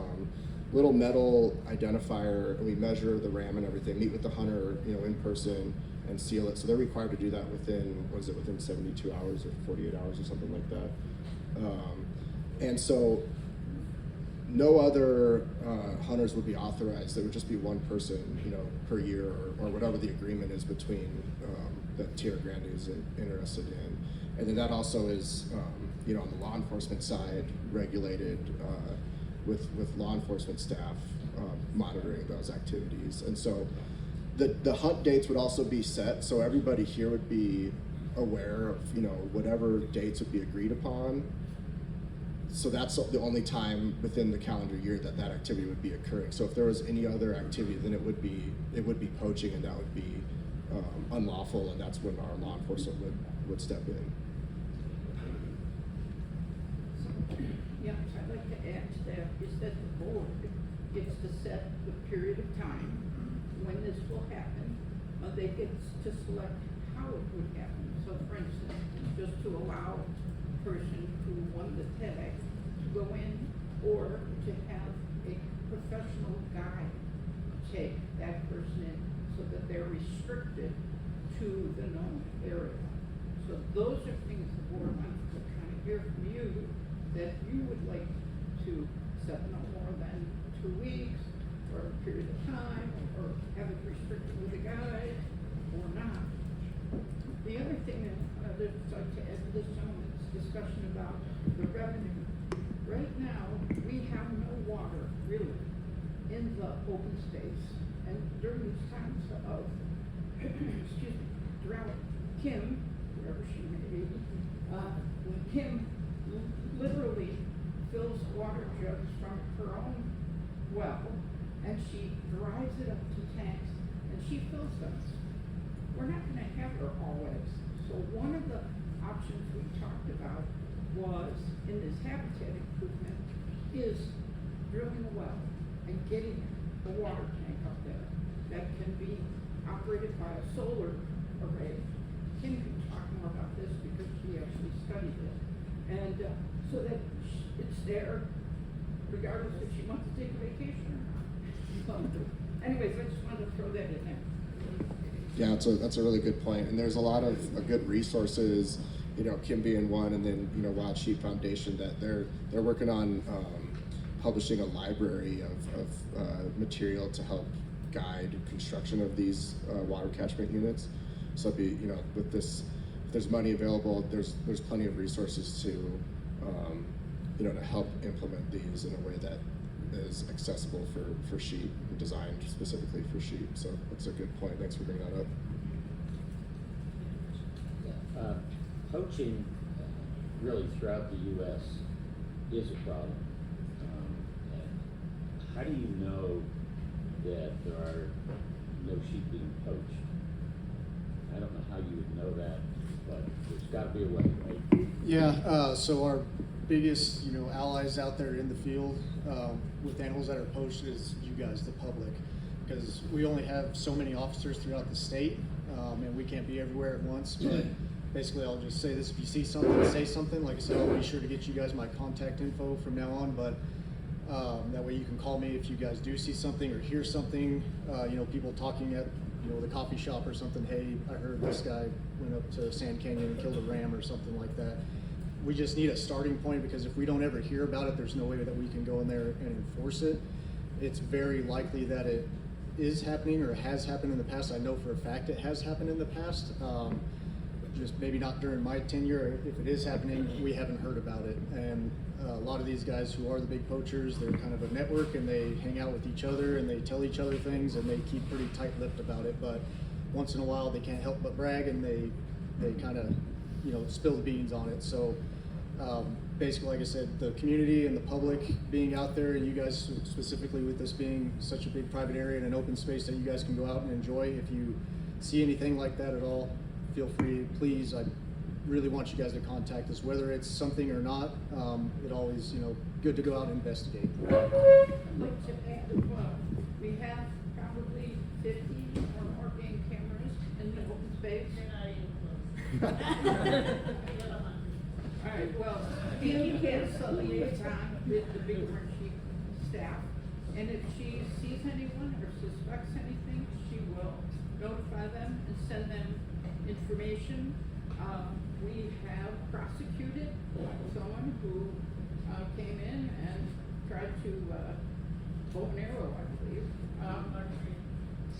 little metal identifier, and we measure the ram and everything, meet with the hunter, you know, in person, and seal it. So they're required to do that within 72 hours or 48 hours or something like that. And so no other hunters would be authorized. There would just be 1 person, you know, per year, or whatever the agreement is between that Tierra Grande is interested in. And then that also is, you know, on the law enforcement side, regulated with law enforcement staff monitoring those activities. And so the hunt dates would also be set, so everybody here would be aware of, you know, whatever dates would be agreed upon. So that's the only time within the calendar year that activity would be occurring. So if there was any other activity, then it would be poaching, and that would be unlawful, and that's when our law enforcement would step in. Yeah, I'd like to add to that, is that the board gets to set the period of time when this will happen. They get to select how it would happen. So for instance, just to allow a person who won the tag to go in, or to have a professional guide take that person in, so that they're restricted to the known area. So those are things the board wants to kind of hear from you, that you would like to set no more than 2 weeks, or a period of time, or have it restricted with a guide, or not. The other thing that I'd like to add to this gentleman's discussion about the revenue. Right now, we have no water, really, in the open space. And during these times of, excuse me, drought, Kim, wherever she may be, when Kim literally fills water jugs from her own well, and she drives it up to tanks, and she fills them. We're not going to have her always. So one of the options we talked about was, in this habitat improvement, is drilling a well and getting a water tank up there that can be operated by a solar array. Kim can talk more about this because she actually studied it. And so that it's there regardless if she wants to take a vacation or not. So, anyways, I just wanted to throw that in there. Yeah, that's a really good point. And there's a lot of good resources, you know, Kim being one, and then, you know, Wild Sheep Foundation, that they're working on publishing a library of material to help guide construction of these water catchment units. So it'd be, with this, if there's money available, there's plenty of resources to to help implement these in a way that is accessible for sheep, designed specifically for sheep. So that's a good point. Thanks for bringing that up. Poaching really throughout the U.S. is a problem. And how do you know that there are no sheep being poached? I don't know how you would know that, but there's got to be a way, right? Yeah, so our biggest, allies out there in the field with animals that are poached is you guys, the public, because we only have so many officers throughout the state, and we can't be everywhere at once. But basically, I'll just say this: if you see something, say something. Like I said, I'll be sure to get you guys my contact info from now on. But that way, you can call me if you guys do see something or hear something. People talking at the coffee shop or something. Hey, I heard this guy went up to Sand Canyon and killed a ram or something like that. We just need a starting point, because if we don't ever hear about it, there's no way that we can go in there and enforce it. It's very likely that it is happening or has happened in the past. I know for a fact it has happened in the past. Just maybe not during my tenure. If it is happening, we haven't heard about it. And a lot of these guys who are the big poachers, they're kind of a network, and they hang out with each other and they tell each other things, and they keep pretty tight-lipped about it. But once in a while, they can't help but brag, and they kind of spill the beans on it. So basically, like I said, the community and the public being out there, and you guys specifically, with this being such a big private area and an open space that you guys can go out and enjoy. If you see anything like that at all, feel free, please. I really want you guys to contact us, whether it's something or not. It always, good to go out and investigate. I'd like to add, we have probably 50 or more game cameras in the open space. All right, well, he has a liaison with the Bighorn Sheep staff, and if she sees anyone or suspects anything, she will notify them and send them information. We have prosecuted someone who came in and tried to bow and arrow, I believe,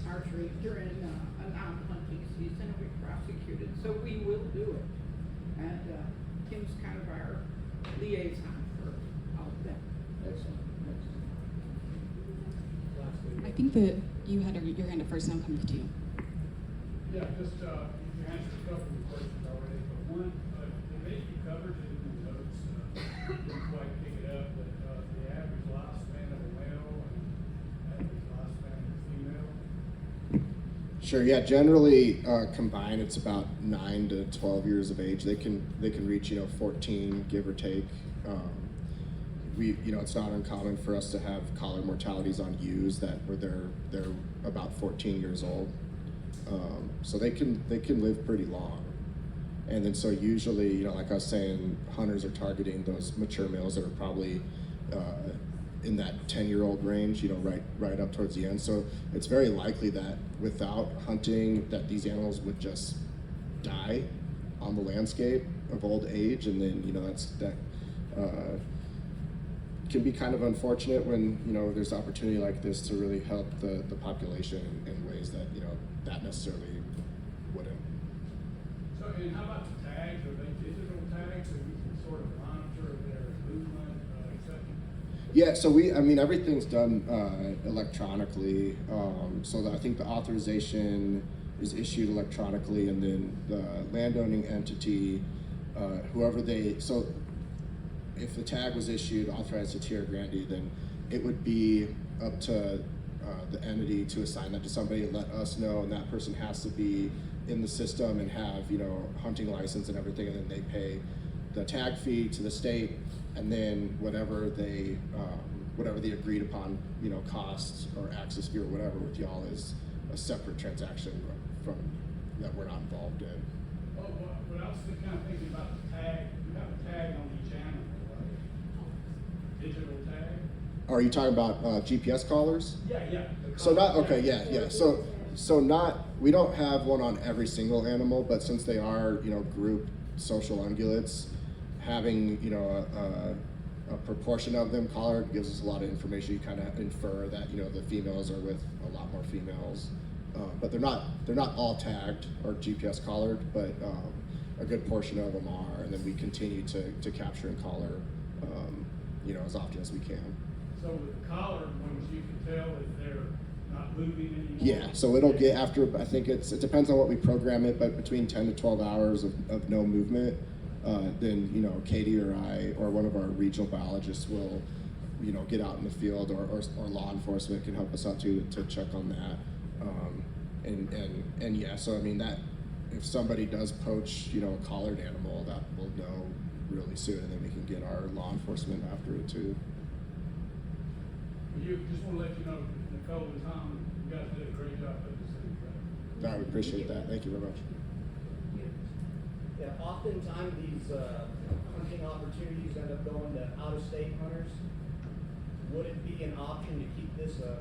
archery during a non-hunting season, and we prosecuted. So we will do it. And Kim's kind of our liaison for all of that. Excellent. I think that you had your hand up first, and I'm coming to you. Yeah, just, you answered a couple of questions already, but one, the maybe coverage in the notes, didn't quite pick it up, but, the average lifespan of a male and average lifespan of a female. Sure. Yeah. Generally, combined, it's about 9 to 12 years of age. They can reach 14, give or take. It's not uncommon for us to have collar mortalities on ewes where they're about 14 years old. So they can live pretty long. And then so usually, like I was saying, hunters are targeting those mature males that are probably in that 10-year-old range, right up towards the end. So it's very likely that without hunting, that these animals would just die on the landscape of old age, and then that can be kind of unfortunate when there's opportunity like this to really help the population in ways that that necessarily wouldn't. So, and how about the tags? Are they digital tags, so you can sort of monitor their movement, etc.? Yeah, so everything's done electronically. So I think the authorization is issued electronically, and then the landowning entity, so if the tag was issued, authorized to Tierra Grande, then it would be up to the entity to assign that to somebody and let us know, and that person has to be in the system and have hunting license and everything, and then they pay the tag fee to the state, and then whatever the agreed upon costs or access fee or whatever with y'all is a separate transaction from that we're not involved in. Oh, but I was kind of thinking about the tag. You have a tag on each animal, right? Digital tag. Are you talking about GPS collars? Yeah. So not okay. Yeah. So not, we don't have one on every single animal, but since they are group social ungulates, having a proportion of them collared. Gives us a lot of information. You kind of infer that, you know, the females are with a lot more females, but they're not all tagged or GPS collared, but a good portion of them are, and then we continue to capture and collar, you know, as often as we can. So with the collar ones, you can tell if they're not moving anymore? Yeah, so it'll get after, I think it depends on what we program it, but between 10 to 12 hours of no movement, then, you know, Katie or I or one of our regional biologists will, you know, get out in the field, or law enforcement can help us out too to check on that. And yeah, so I mean, that if somebody does poach, you know, a collared animal, that we'll know really soon, and then we can get our law enforcement after it too. You just want to let you know, Nicole and Tom, you guys did a great job at this thing. I would appreciate that. Thank you very much. Yeah, oftentimes these hunting opportunities end up going to out-of-state hunters. Would it be an option to keep this a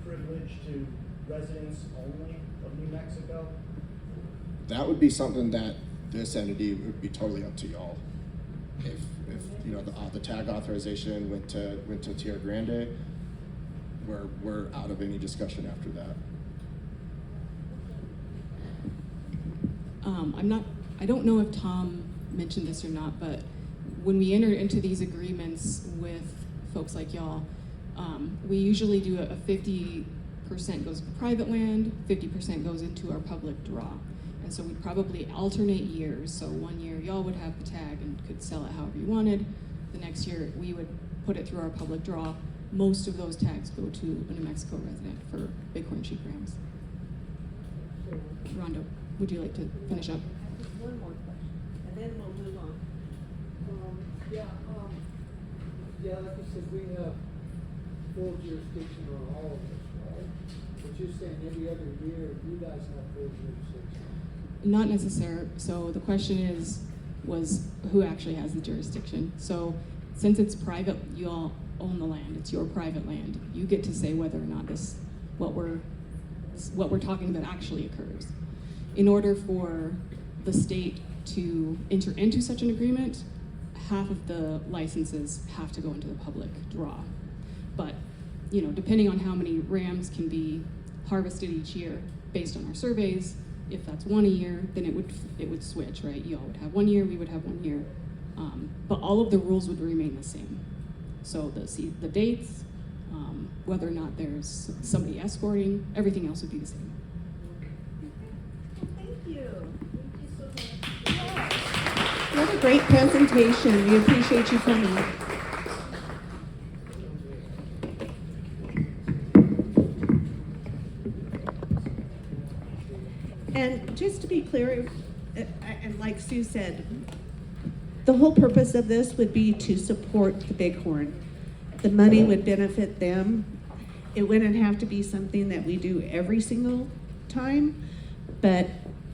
privilege to residents only of New Mexico? That would be something that this entity would be totally up to y'all. If you know, the tag authorization went to Tierra Grande, we're out of any discussion after that. I don't know if Tom mentioned this or not, but when we enter into these agreements with folks like y'all, we usually do a 50% goes to private land, 50% goes into our public draw. And so we'd probably alternate years. So 1 year y'all would have the tag and could sell it however you wanted. The next year we would put it through our public draw. Most of those tags go to a New Mexico resident for bighorn sheep rams. Rondo, would you like to finish up? One more question, and then we'll move on. Yeah, like you said, we have full jurisdiction on all of this, right? But you're saying every other year, you guys have full jurisdiction. Not necessarily. So the question was who actually has the jurisdiction? So since it's private, you all own the land. It's your private land. You get to say whether or not what we're talking about actually occurs. In order for the state to enter into such an agreement, half of the licenses have to go into the public draw. But, you know, depending on how many rams can be harvested each year based on our surveys, if that's 1 a year, then it would switch, right? You all would have 1 year, we would have 1 year. But all of the rules would remain the same. So the dates, whether or not there's somebody escorting, everything else would be the same. Thank you. Thank you so much. You had a great presentation. We appreciate you coming. And just to be clear, and like Sue said, the whole purpose of this would be to support the bighorn. The money would benefit them. It wouldn't have to be something that we do every single time, but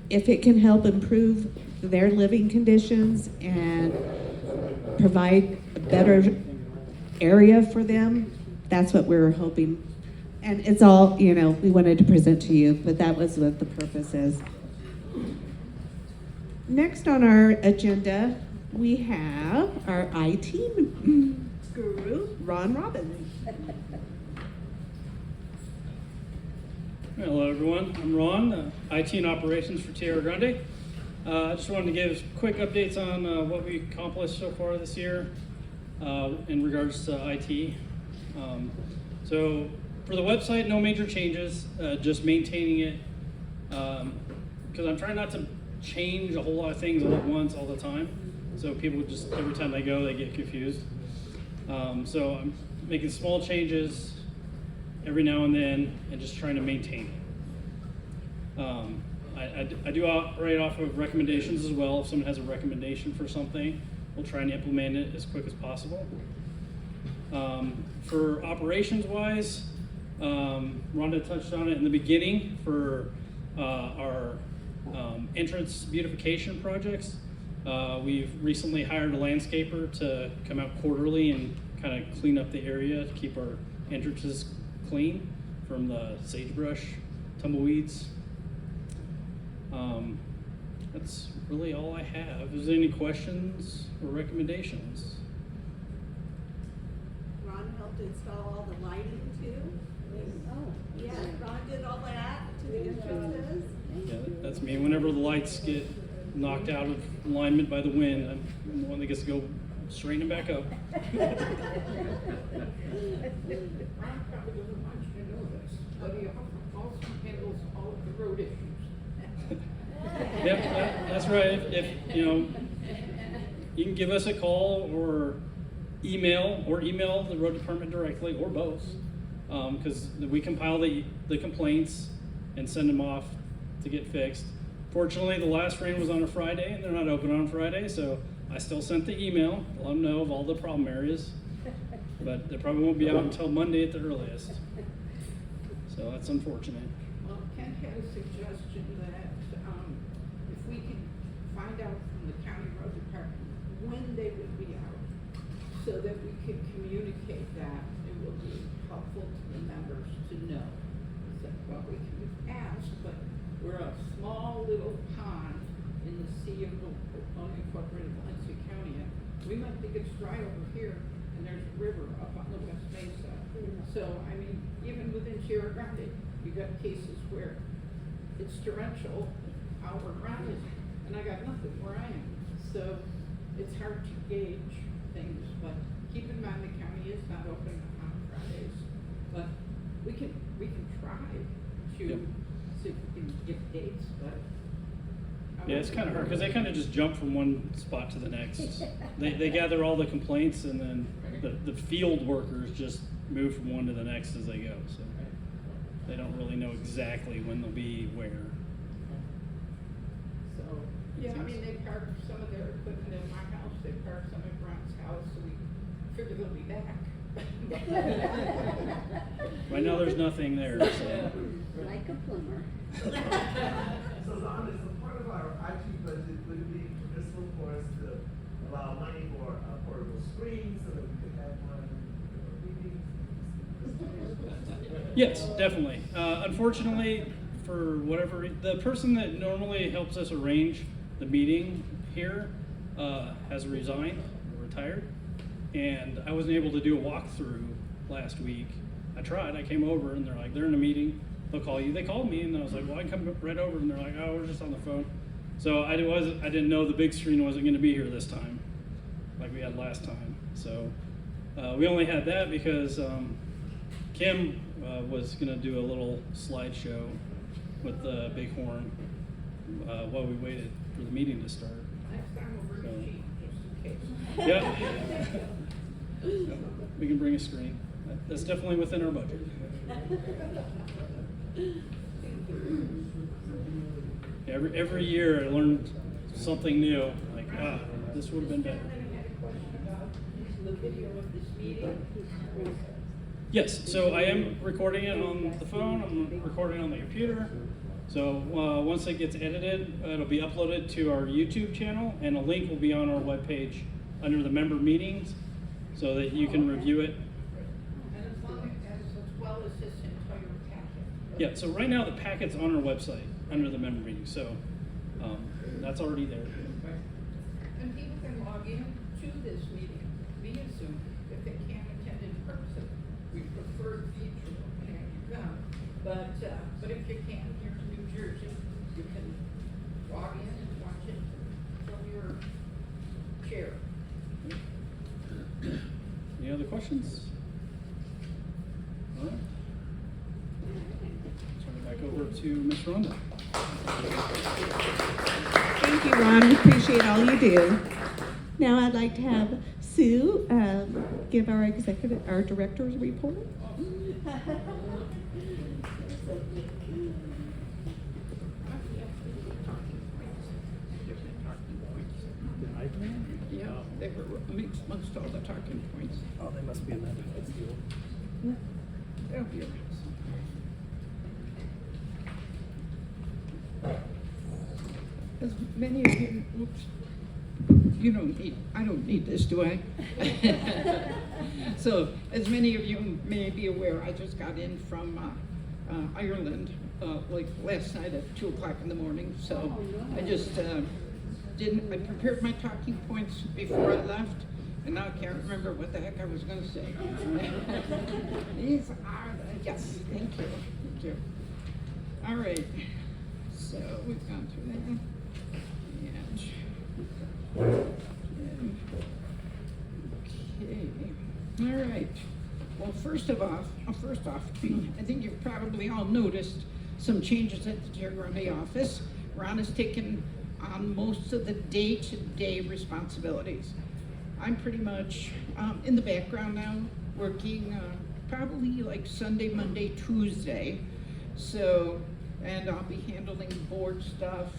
if it can help improve their living conditions and provide a better area for them, that's what we're hoping. And it's all, you know, we wanted to present to you, but that was what the purpose is. Next on our agenda, we have our IT guru, Ron Robbins. Hello everyone, I'm Ron, IT and Operations for Tierra Grande. I just wanted to give quick updates on what we accomplished so far this year in regards to IT. So for the website, no major changes, just maintaining it, because I'm trying not to change a whole lot of things all at once all the time. So people just, every time they go, they get confused. So I'm making small changes every now and then and just trying to maintain it. I do operate off of recommendations as well. If someone has a recommendation for something, we'll try and implement it as quick as possible. For operations wise, Rhonda touched on it in the beginning for our entrance beautification projects. We've recently hired a landscaper to come out quarterly and kind of clean up the area to keep our entrances clean from the sagebrush, tumbleweeds. That's really all I have. Is there any questions or recommendations? to install all the lighting too. Oh. Yeah, Ron did all that to the entrances. Yeah, that's me. Whenever the lights get knocked out of alignment by the wind, I'm the one that gets to go straighten them back up. Ron probably doesn't want you to know this, but he also handles all of the road issues. Yep, that's right. If you know, you can give us a call or email the road department directly, or both, because we compile the complaints and send them off to get fixed. Fortunately, the last rain was on a Friday, and they're not open on Friday, so I still sent the email, let them know of all the problem areas, but they probably won't be out until Monday at the earliest. So that's unfortunate. Well, Ken had a suggestion that, if we can find out from the county road department when they would be out, so that we could communicate that, it will be helpful to the members to know. So, well, we can ask, but we're a small little pond in the sea of unincorporated Valencia County. And we might think it's dry over here, and there's a river up on the West Mesa. So, I mean, even within Tierra Grande, you got cases where it's torrential, out where Ron is, and I got nothing where I am. So, it's hard to gauge things, but keep in mind the county is not open on Fridays. But we can try to Yep. see if we can get dates, but. Yeah, it's kind of hard because they kind of just jump from one spot to the next. They gather all the complaints, and then the field workers just move from one to the next as they go. So they don't really know exactly when they'll be where. So, yeah, I mean, they park some of their equipment in my house, they park some at Ron's house, so we figure they'll be back. Right now, there's nothing there. So. Like a plumber. So Ron, as a part of our IT budget, would it be permissible for us to allow money for portable screens so that we could have one meetings? Yes, definitely. Unfortunately, for whatever the person that normally helps us arrange the meeting here has resigned or retired, and I wasn't able to do a walkthrough last week. I tried. I came over, and they're like, they're in a meeting. They'll call you. They called me, and I was like, well, I can come right over, and they're like, oh, we're just on the phone. So I didn't know the big screen wasn't going to be here this time, like we had last time. So we only had that because Kim was going to do a little slideshow with the bighorn while we waited for the meeting to start. Next time we'll bring a sheet, just in case. Yeah. We can bring a screen. That's definitely within our budget. Every year I learned something new. Like, this would have been better. Gentlemen had a question about the video of this meeting. Yes, so I am recording it on the phone, I'm recording it on the computer. So once it gets edited, it'll be uploaded to our YouTube channel, and a link will be on our webpage under the member meetings so that you can review it. And as well as this entire packet. Yeah, so right now the packet's on our website under the member meeting, so that's already there. And people can log in to this meeting via Zoom if they can't attend in person. We prefer virtual, but if you can, here in New Jersey, you can log in and watch it from your chair. Any other questions? All right. Turn it back over to Ms. Rhonda. Thank you, Ron. We appreciate all you do. Now I'd like to have Sue give our director's report. Yeah, they were amongst all the talking points. Oh, they must be in that. They'll be around. As many of you, I don't need this, do I? So, as many of you may be aware, I just got in from Ireland, like last night at 2 o'clock in the morning. So I just I prepared my talking points before I left, and now I can't remember what the heck I was gonna say. These are the, yes, thank you. All right, so we've gone through that. Okay, all right. Well, first off, I think you've probably all noticed some changes at the Tierra Grande office. Ron has taken on most of the day-to-day responsibilities. I'm pretty much in the background now, working probably like Sunday, Monday, Tuesday. So, and I'll be handling board stuff.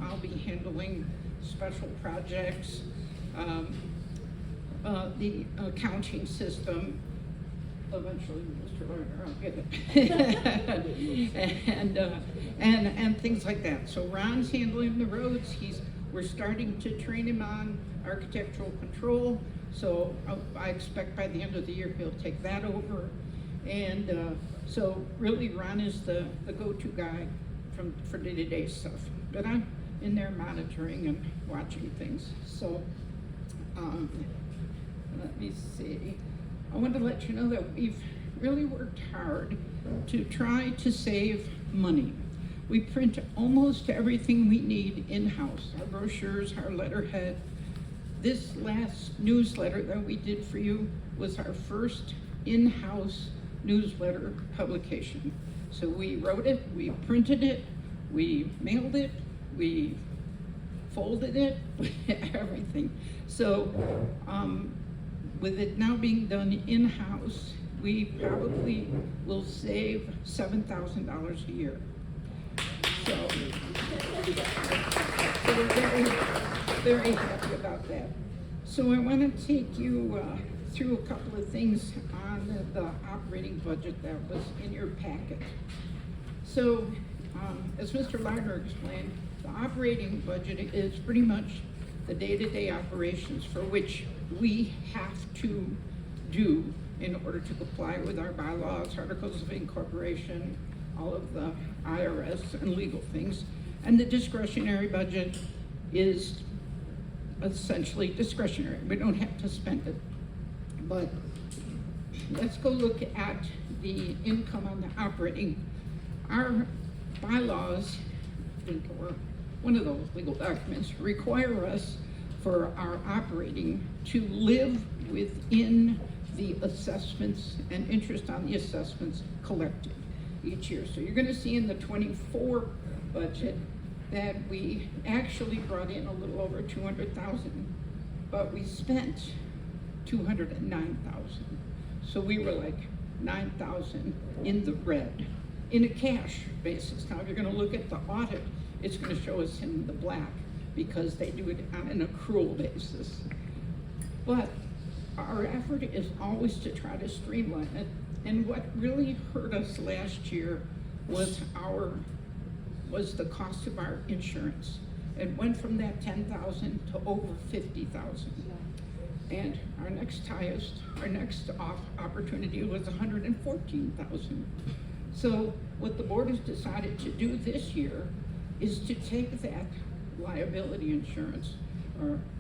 I'll be handling special projects, the accounting system. Eventually, Mr. Lerner, I'll get it. and things like that. So Ron's handling the roads. We're starting to train him on architectural control. So I expect by the end of the year he'll take that over. And so really Ron is the go-to guy for day-to-day stuff. But I'm in there monitoring and watching things. So let me see. I want to let you know that we've really worked hard to try to save money. We print almost everything we need in-house, our brochures, our letterhead. This last newsletter that we did for you was our first in-house newsletter publication. So we wrote it, we printed it, we mailed it, we folded it, everything. So with it now being done in-house, we probably will save $7,000 a year. So we're very, very happy about that. So I want to take you through a couple of things on the operating budget that was in your packet. So as Mr. Lerner explained, the operating budget is pretty much the day-to-day operations for which we have to do in order to comply with our bylaws, articles of incorporation, all of the IRS and legal things. And the discretionary budget is essentially discretionary. We don't have to spend it. But let's go look at the income on the operating. Our bylaws, or one of those legal documents, require us for our operating to live within the assessments and interest on the assessments collected each year. So you're going to see in the 24 budget that we actually brought in a little over 200,000, but we spent 209,000. So we were like 9,000 in the red in a cash basis. Now, if you're going to look at the audit, it's going to show us in the black because they do it on an accrual basis. But our effort is always to try to streamline it. And what really hurt us last year was the cost of our insurance. It went from that 10,000 to over 50,000. And our next opportunity was 114,000. So what the board has decided to do this year is to take that liability insurance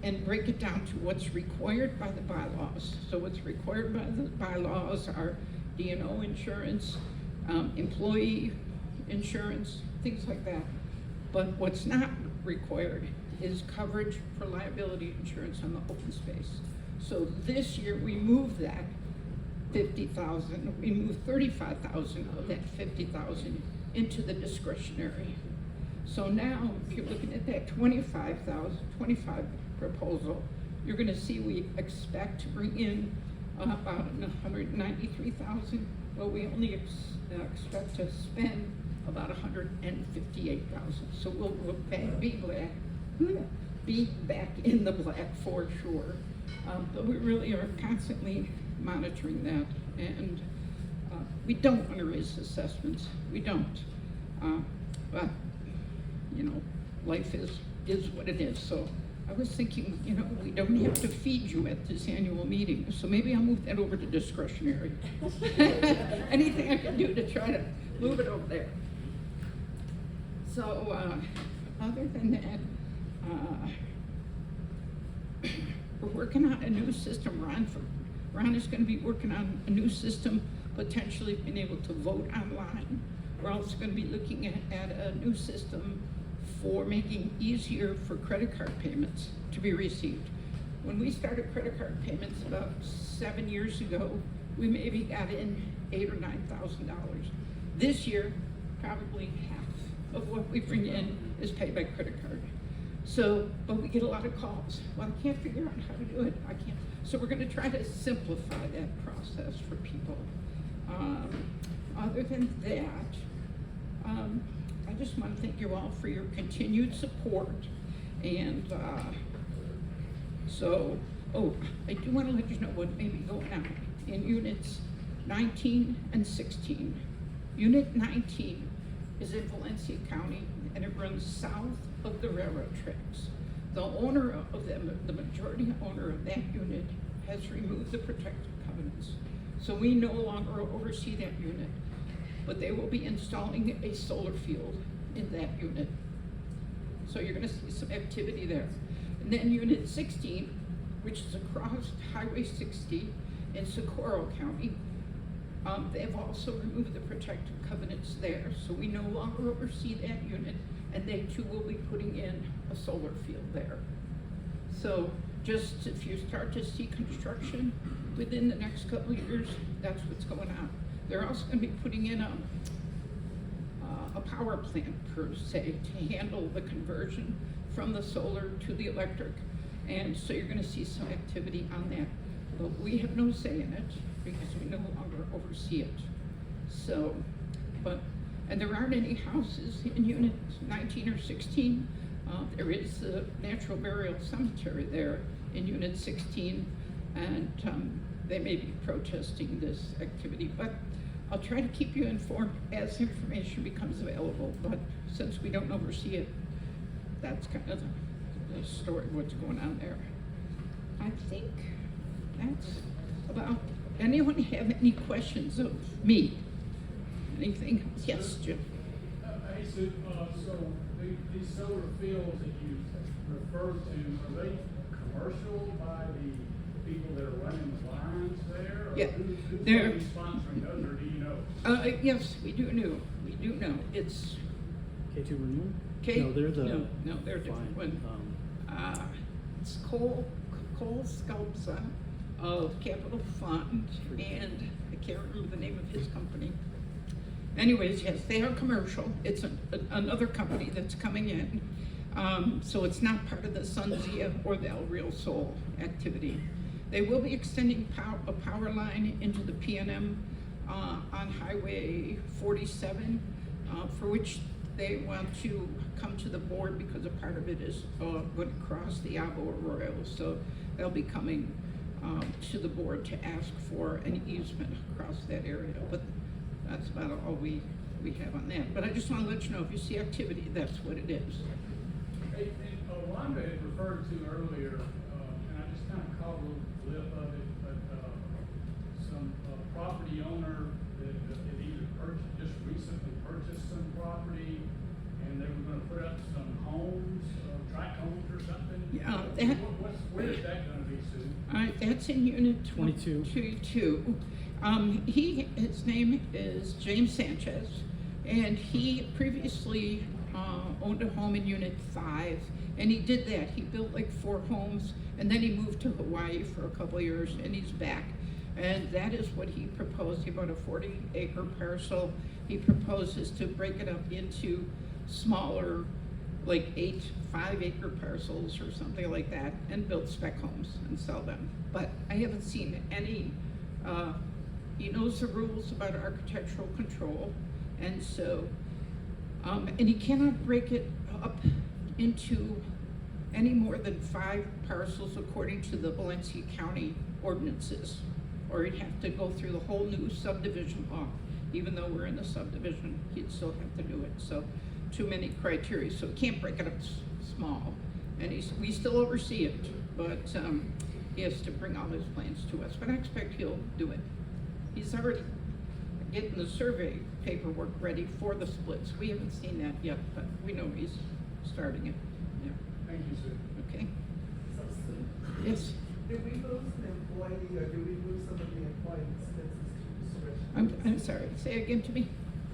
and break it down to what's required by the bylaws. So what's required by the bylaws are D&O insurance, employee insurance, things like that. But what's not required is coverage for liability insurance on the open space. So this year we moved that 50,000, we moved 35,000 of that 50,000 into the discretionary. So now, if you're looking at that 25 proposal, you're going to see we expect to bring in about 193,000. Well, we only expect to spend about 158,000. So we'll be back in the black for sure. But we really are constantly monitoring that, and we don't want to raise assessments. We don't. But you know, life is what it is. So I was thinking, you know, we don't have to feed you at this annual meeting, so maybe I'll move that over to discretionary. Anything I can do to try to move it over there. So other than that, we're working on a new system. Ron is gonna be working on a new system, potentially being able to vote online. We're also gonna be looking at a new system for making easier for credit card payments to be received. When we started credit card payments about 7 years ago, we maybe got in $8,000 or $9,000. This year, probably half of what we bring in is paid by credit card. So, but we get a lot of calls. Well, I can't figure out how to do it. I can't. So we're going to try to simplify that process for people. Other than that, I just want to thank you all for your continued support. And I do want to let you know what may be going on in units 19 and 16. Unit 19 is in Valencia County, and it runs south of the railroad tracks. The owner of them, the majority owner of that unit, has removed the protective covenants. So we no longer oversee that unit, but they will be installing a solar field in that unit. So you're gonna see some activity there. And then unit 16, which is across Highway 60 in Socorro County, they've also removed the protective covenants there. So we no longer oversee that unit, and they too will be putting in a solar field there. So just if you start to see construction within the next couple of years, that's what's going on. They're also gonna be putting in a power plant per se to handle the conversion from the solar to the electric. And so you're gonna see some activity on that. But we have no say in it because we no longer oversee it. So, and there aren't any houses in unit 19 or 16. There is a natural burial cemetery there in unit 16, and they may be protesting this activity, but I'll try to keep you informed as information becomes available. But since we don't oversee it, that's kind of the story of what's going on there. I think that's about. Anyone have any questions of me? Anything? Yes, Jim. Hey, Sue, so these solar fields that you referred to, are they commercial by the people that are running the lines there? Or Yeah, who's they're- gonna be sponsoring those, or do you know? Yes, we do know. We do know. It's K2 Renewal? K. No, they're the. No, they're a different one. It's Cole Sculpza of Capital Fund, and I can't remember the name of his company. Anyways, yes, they are commercial. It's another company that's coming in. So it's not part of the Sunzia or the El Real Sol activity. They will be extending a power line into the PNM on Highway 47, for which they want to come to the board because a part of it is going to cross the Abo Arroyo. So they'll be coming to the board to ask for an easement across that area. But that's about all we have on that. But I just want to let you know, if you see activity, that's what it is. Hey, and Wanda had referred to earlier, and I just kind of caught a little blip of it, but some property owner that had either just recently purchased some property, and they were going to put up some homes, tract homes or something. Yeah, Where is that going to be, Sue? All right, that's in unit 22. 22. His name is James Sanchez, and he previously owned a home in unit 5, and he did that. He built like 4 homes, and then he moved to Hawaii for a couple of years, and he's back. And that is what he proposed. He bought a 40-acre parcel. He proposes to break it up into smaller, like 8 5-acre parcels or something like that, and build spec homes and sell them. But I haven't seen any, he knows the rules about architectural control, and so, and he cannot break it up into any more than 5 parcels according to the Valencia County ordinances, or he'd have to go through the whole new subdivision law. Even though we're in the subdivision, he'd still have to do it. So too many criteria, so he can't break it up small. And we still oversee it, but he has to bring all his plans to us. But I expect he'll do it. He's already getting the survey paperwork ready for the splits. We haven't seen that yet, but we know he's starting it. Yeah. Thank you, Sue. Okay. Yes. Did we lose an employee or did we lose some of the employee expenses to discretion? I'm sorry, say again to me?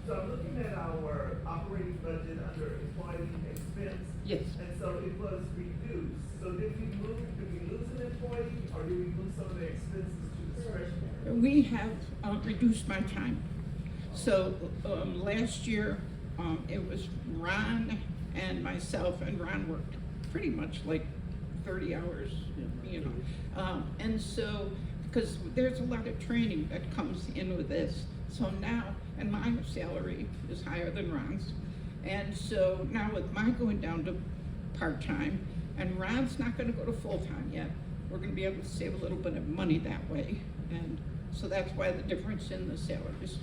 So I'm looking at our operating budget under employee expense. Yes. And so it was reduced. So did we lose an employee or did we lose some of the expenses to discretionary? We have reduced my time. So last year, it was Ron and myself, and Ron worked pretty much like 30 hours, you know. And so, because there's a lot of training that comes in with this. So now, and my salary is higher than Ron's. And so now with my going down to part-time, and Ron's not gonna go to full-time yet, we're gonna be able to save a little bit of money that way. And so that's why the difference in the salaries.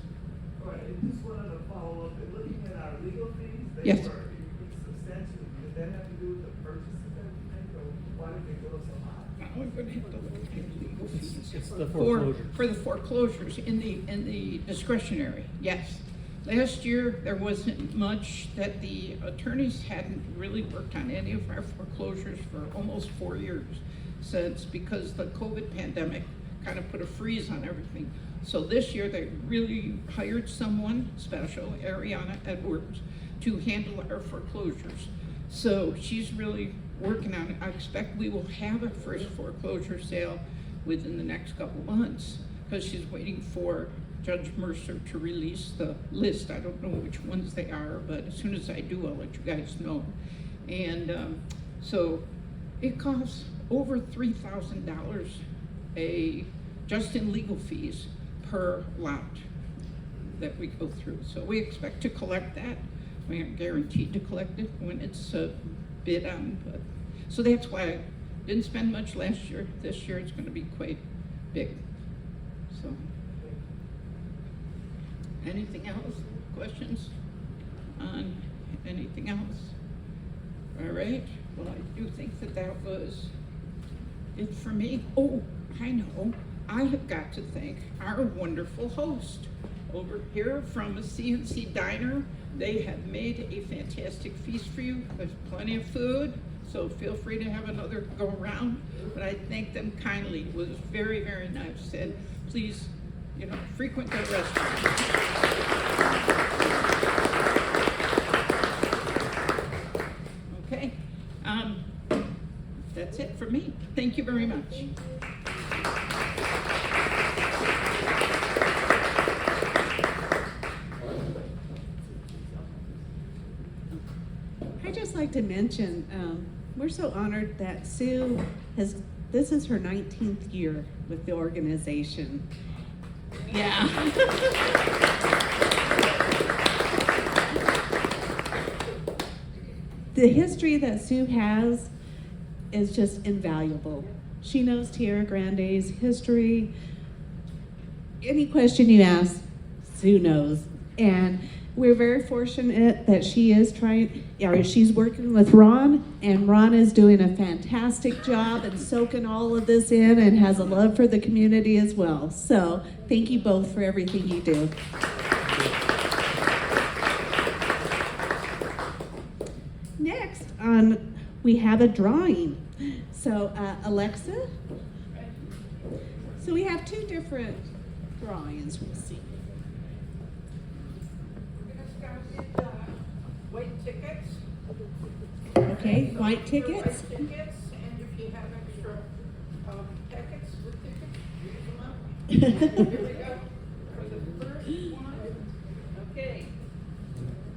Right, and just wanted to follow up, and looking at our legal fees, they Yes. were increased substantially. Did that have to do with the purchases that we made, or why did they go so high? Now we're gonna have to look at the legal fees. It's the For foreclosure. the foreclosures in the discretionary, yes. Last year, there wasn't much that the attorneys hadn't really worked on any of our foreclosures for almost 4 years since, because the COVID pandemic kind of put a freeze on everything. So this year, they really hired someone special, Ariana Edwards, to handle our foreclosures. So she's really working on it. I expect we will have a first foreclosure sale within the next couple months, because she's waiting for Judge Mercer to release the list. I don't know which ones they are, but as soon as I do, I'll let you guys know. And so it costs over $3,000 just in legal fees per lot that we go through. So we expect to collect that. We aren't guaranteed to collect it when it's bid on. But, so that's why I didn't spend much last year. This year it's going to be quite big. So, anything else? Questions on anything else? All right. Well, I do think that was it for me. Oh, I know. I have got to thank our wonderful host over here from a CNC Diner. They have made a fantastic feast for you. There's plenty of food, so feel free to have another go around. But I thank them kindly. It was very, very nice. And please, frequent their restaurant. Okay. That's it for me. Thank you very much. I'd just like to mention, we're so honored that Sue this is her 19th year with the organization. Yeah. The history that Sue has is just invaluable. She knows Tierra Grande's history. Any question you ask, Sue knows. And we're very fortunate that she's working with Ron, and Ron is doing a fantastic job and soaking all of this in and has a love for the community as well. So thank you both for everything you do. Next we have a drawing. So Alexa, so we have two different drawings we'll see. We're going to start with white tickets. Okay, white tickets. White tickets, and if you have extra packets with tickets, use them up. Here we go. For the first one, okay,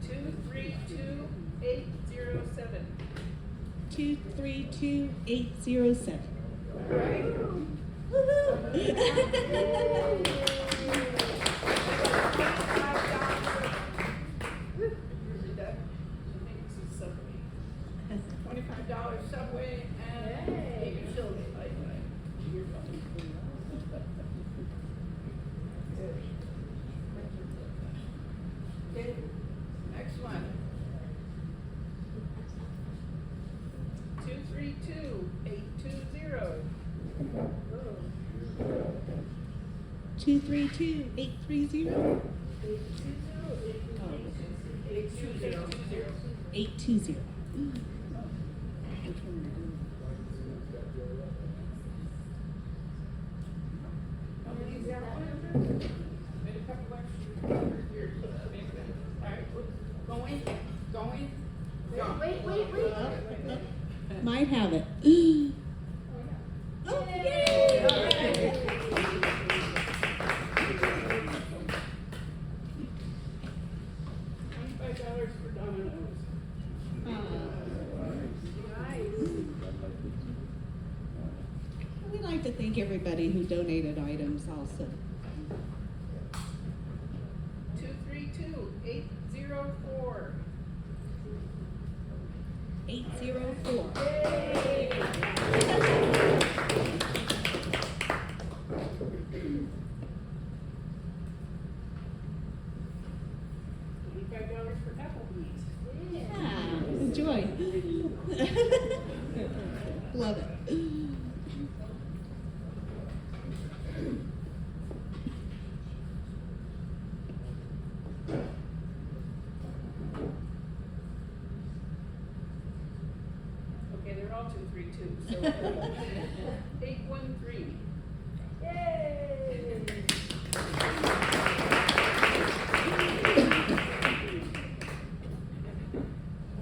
232807. 232807. Right? $25 Subway and utility. Okay, next one. 232820. 232830. 820. $820. 820. Might have it. Oh, yay! $25 for Domino's. We'd like to thank everybody who donated items also. 232-804. 804. $25 for Applebee's. Yeah, enjoy. Love it. Okay, they're all 232, so 813. Yay!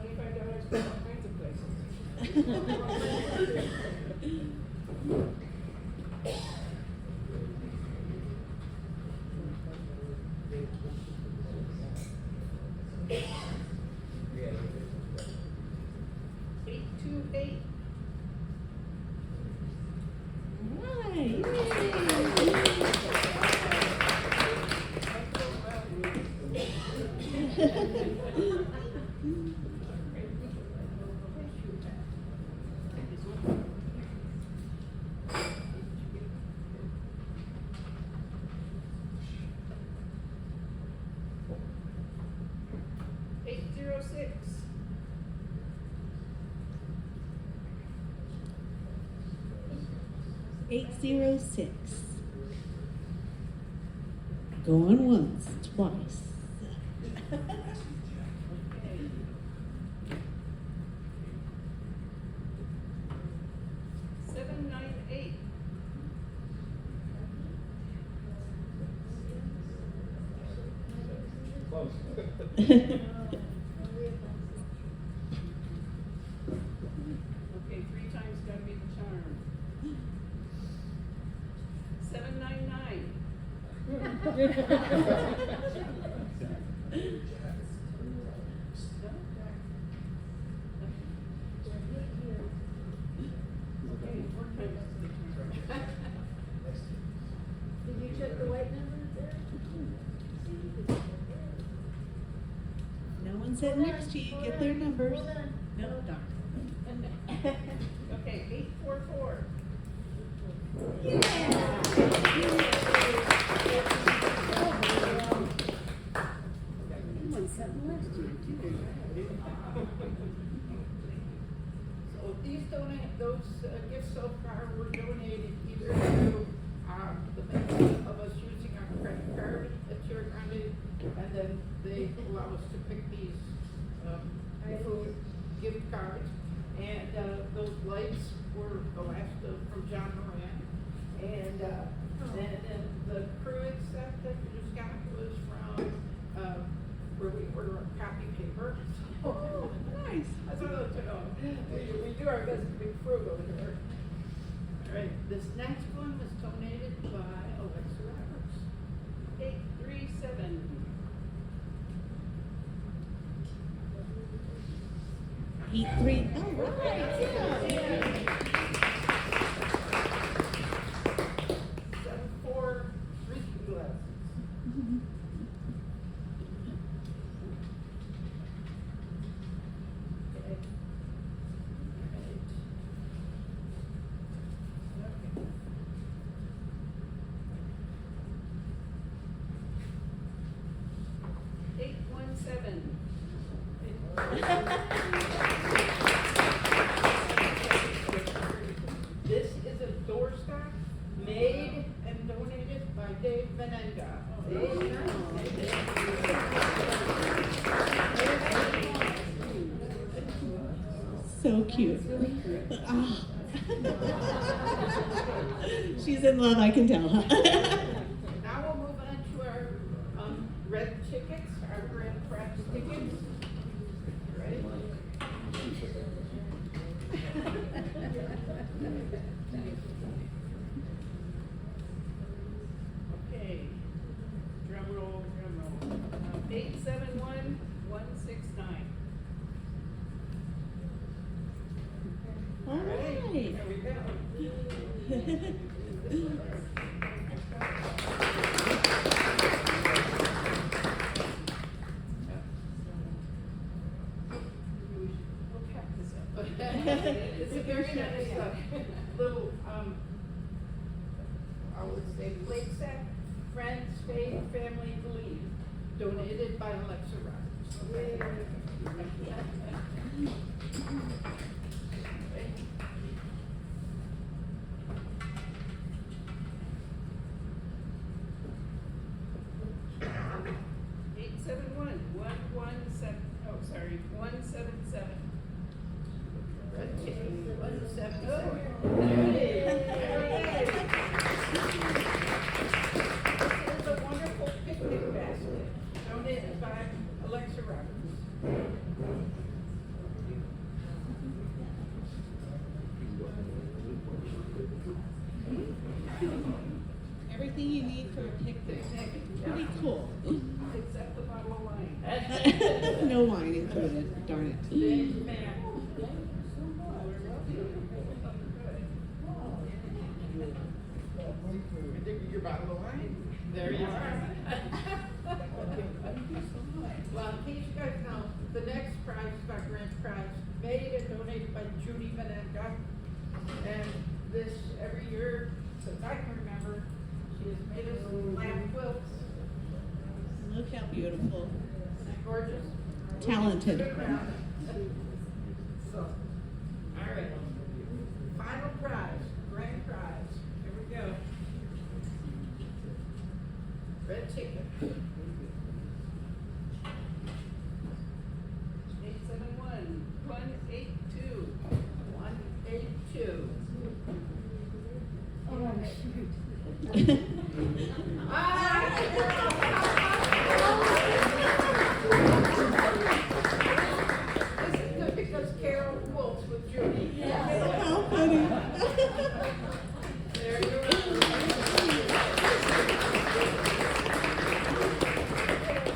$25 for all kinds of places. Eight two eight. Eight zero six. Eight 806. Going once, twice. 798. Okay, 3 times gotta be the charm. 799. Okay, 4 times the charm. Did you check the white numbers there? No one sitting next to you, get their numbers. Hold on. No, darn. Okay, 844. So those gifts so far were donated either to the benefit of us using our credit card at Tierra Grande, and then they allow us to pick these food gift cards. And those lights were the last from John Moran. And then the cruise set that you just got was from where we order our copy paper. Oh, nice. That's what I like to know. We do our best to be frugal here. All right, this next one was donated by Alexa Roberts. 837. 83. All right. 74 drinking glasses. Okay. Okay. 817. This is a doorstop made and donated by Dave Benenga. So cute. Ah. She's in love, I can tell. Now we'll move on to our red tickets, our grand press tickets. Ready? Okay, drum roll, drum roll. 871-169. All right. There we go. We'll cap this up. It's a very nice, little, I would say, Lakeside Friends, Faith, Family, Believe, donated by Alexa Roberts. Eight seven one 177. Okay, 177. This is a wonderful picnic basket donated by Alexa Roberts. Everything you need for a picnic. Pretty cool. Except the bottle of wine. No wine included, darn it. Thank you, ma'am. Your bottle of wine. There you are. Well, in case you guys know, the next prize is our grand prize, made and donated by Judy Menenga. And this, every year, since I can remember, she has made us lamp quilts. Look how beautiful. Isn't that gorgeous? Talented. Good round. So, all right. Final prize, grand prize. Here we go. Red ticket. 871-182. Oh, shoot. This is good because Carol quotes with Judy. How funny. There you are.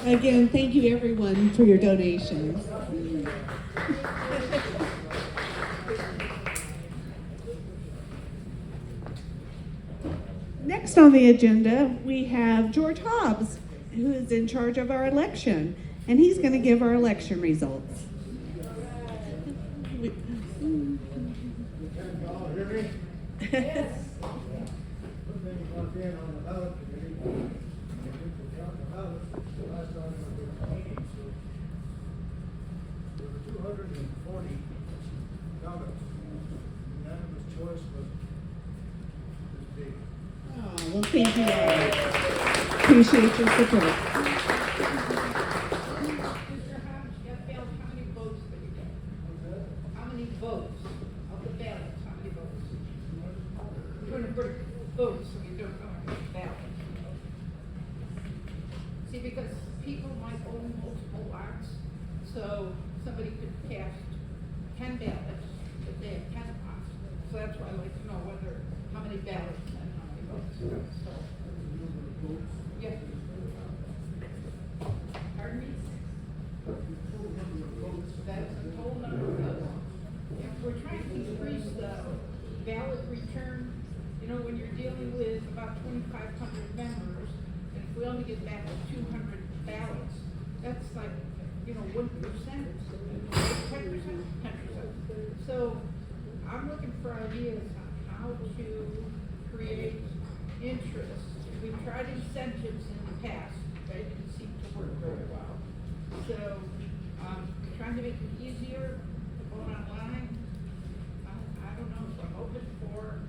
Again, thank you everyone for your donations. Next on the agenda, we have George Hobbs, who is in charge of our election, and he's going to give our election results. Can y'all hear me? Yes. One thing you want to be on the ballot committee, and people count the ballots, last time I was at the meeting, so there were 240 ballots. Unanimous choice was this big. Oh, well, thank you all. Appreciate your support. Mr. Hobbs, you got ballot, how many votes did you get? How many votes of the ballots, how many votes? 200 votes, so you don't know how many ballots. See, because people might own multiple lots, so somebody could cast 10 ballots, but they have 10 lots. So that's why I like to know whether, how many ballots and how many votes. So, yes. Pardon me? That's the total number of votes. If we're trying to increase the ballot return, you know, when you're dealing with about 2,500 members, and if we only get back 200 ballots, that's like, you know, 1%, 10%, 10%. So I'm looking for ideas on how to create interest. We've tried incentives in the past, they didn't seem to work very well. So, trying to make it easier to vote online. I don't know, so I'm open for,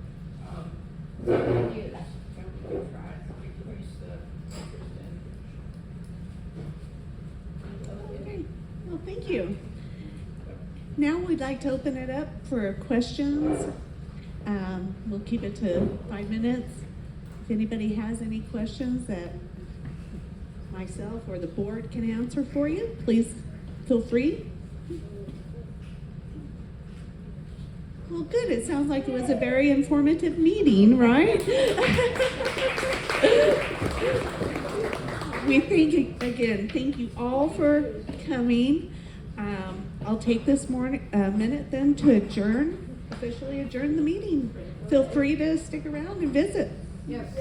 ideas that we can try to increase the interest in. Okay. Well, thank you. Now we'd like to open it up for questions. We'll keep it to 5 minutes. If anybody has any questions that myself or the board can answer for you, please feel free. Well, good. It sounds like it was a very informative meeting, right? We thank you all for coming. I'll take this minute then to officially adjourn the meeting. Feel free to stick around and visit. Yes.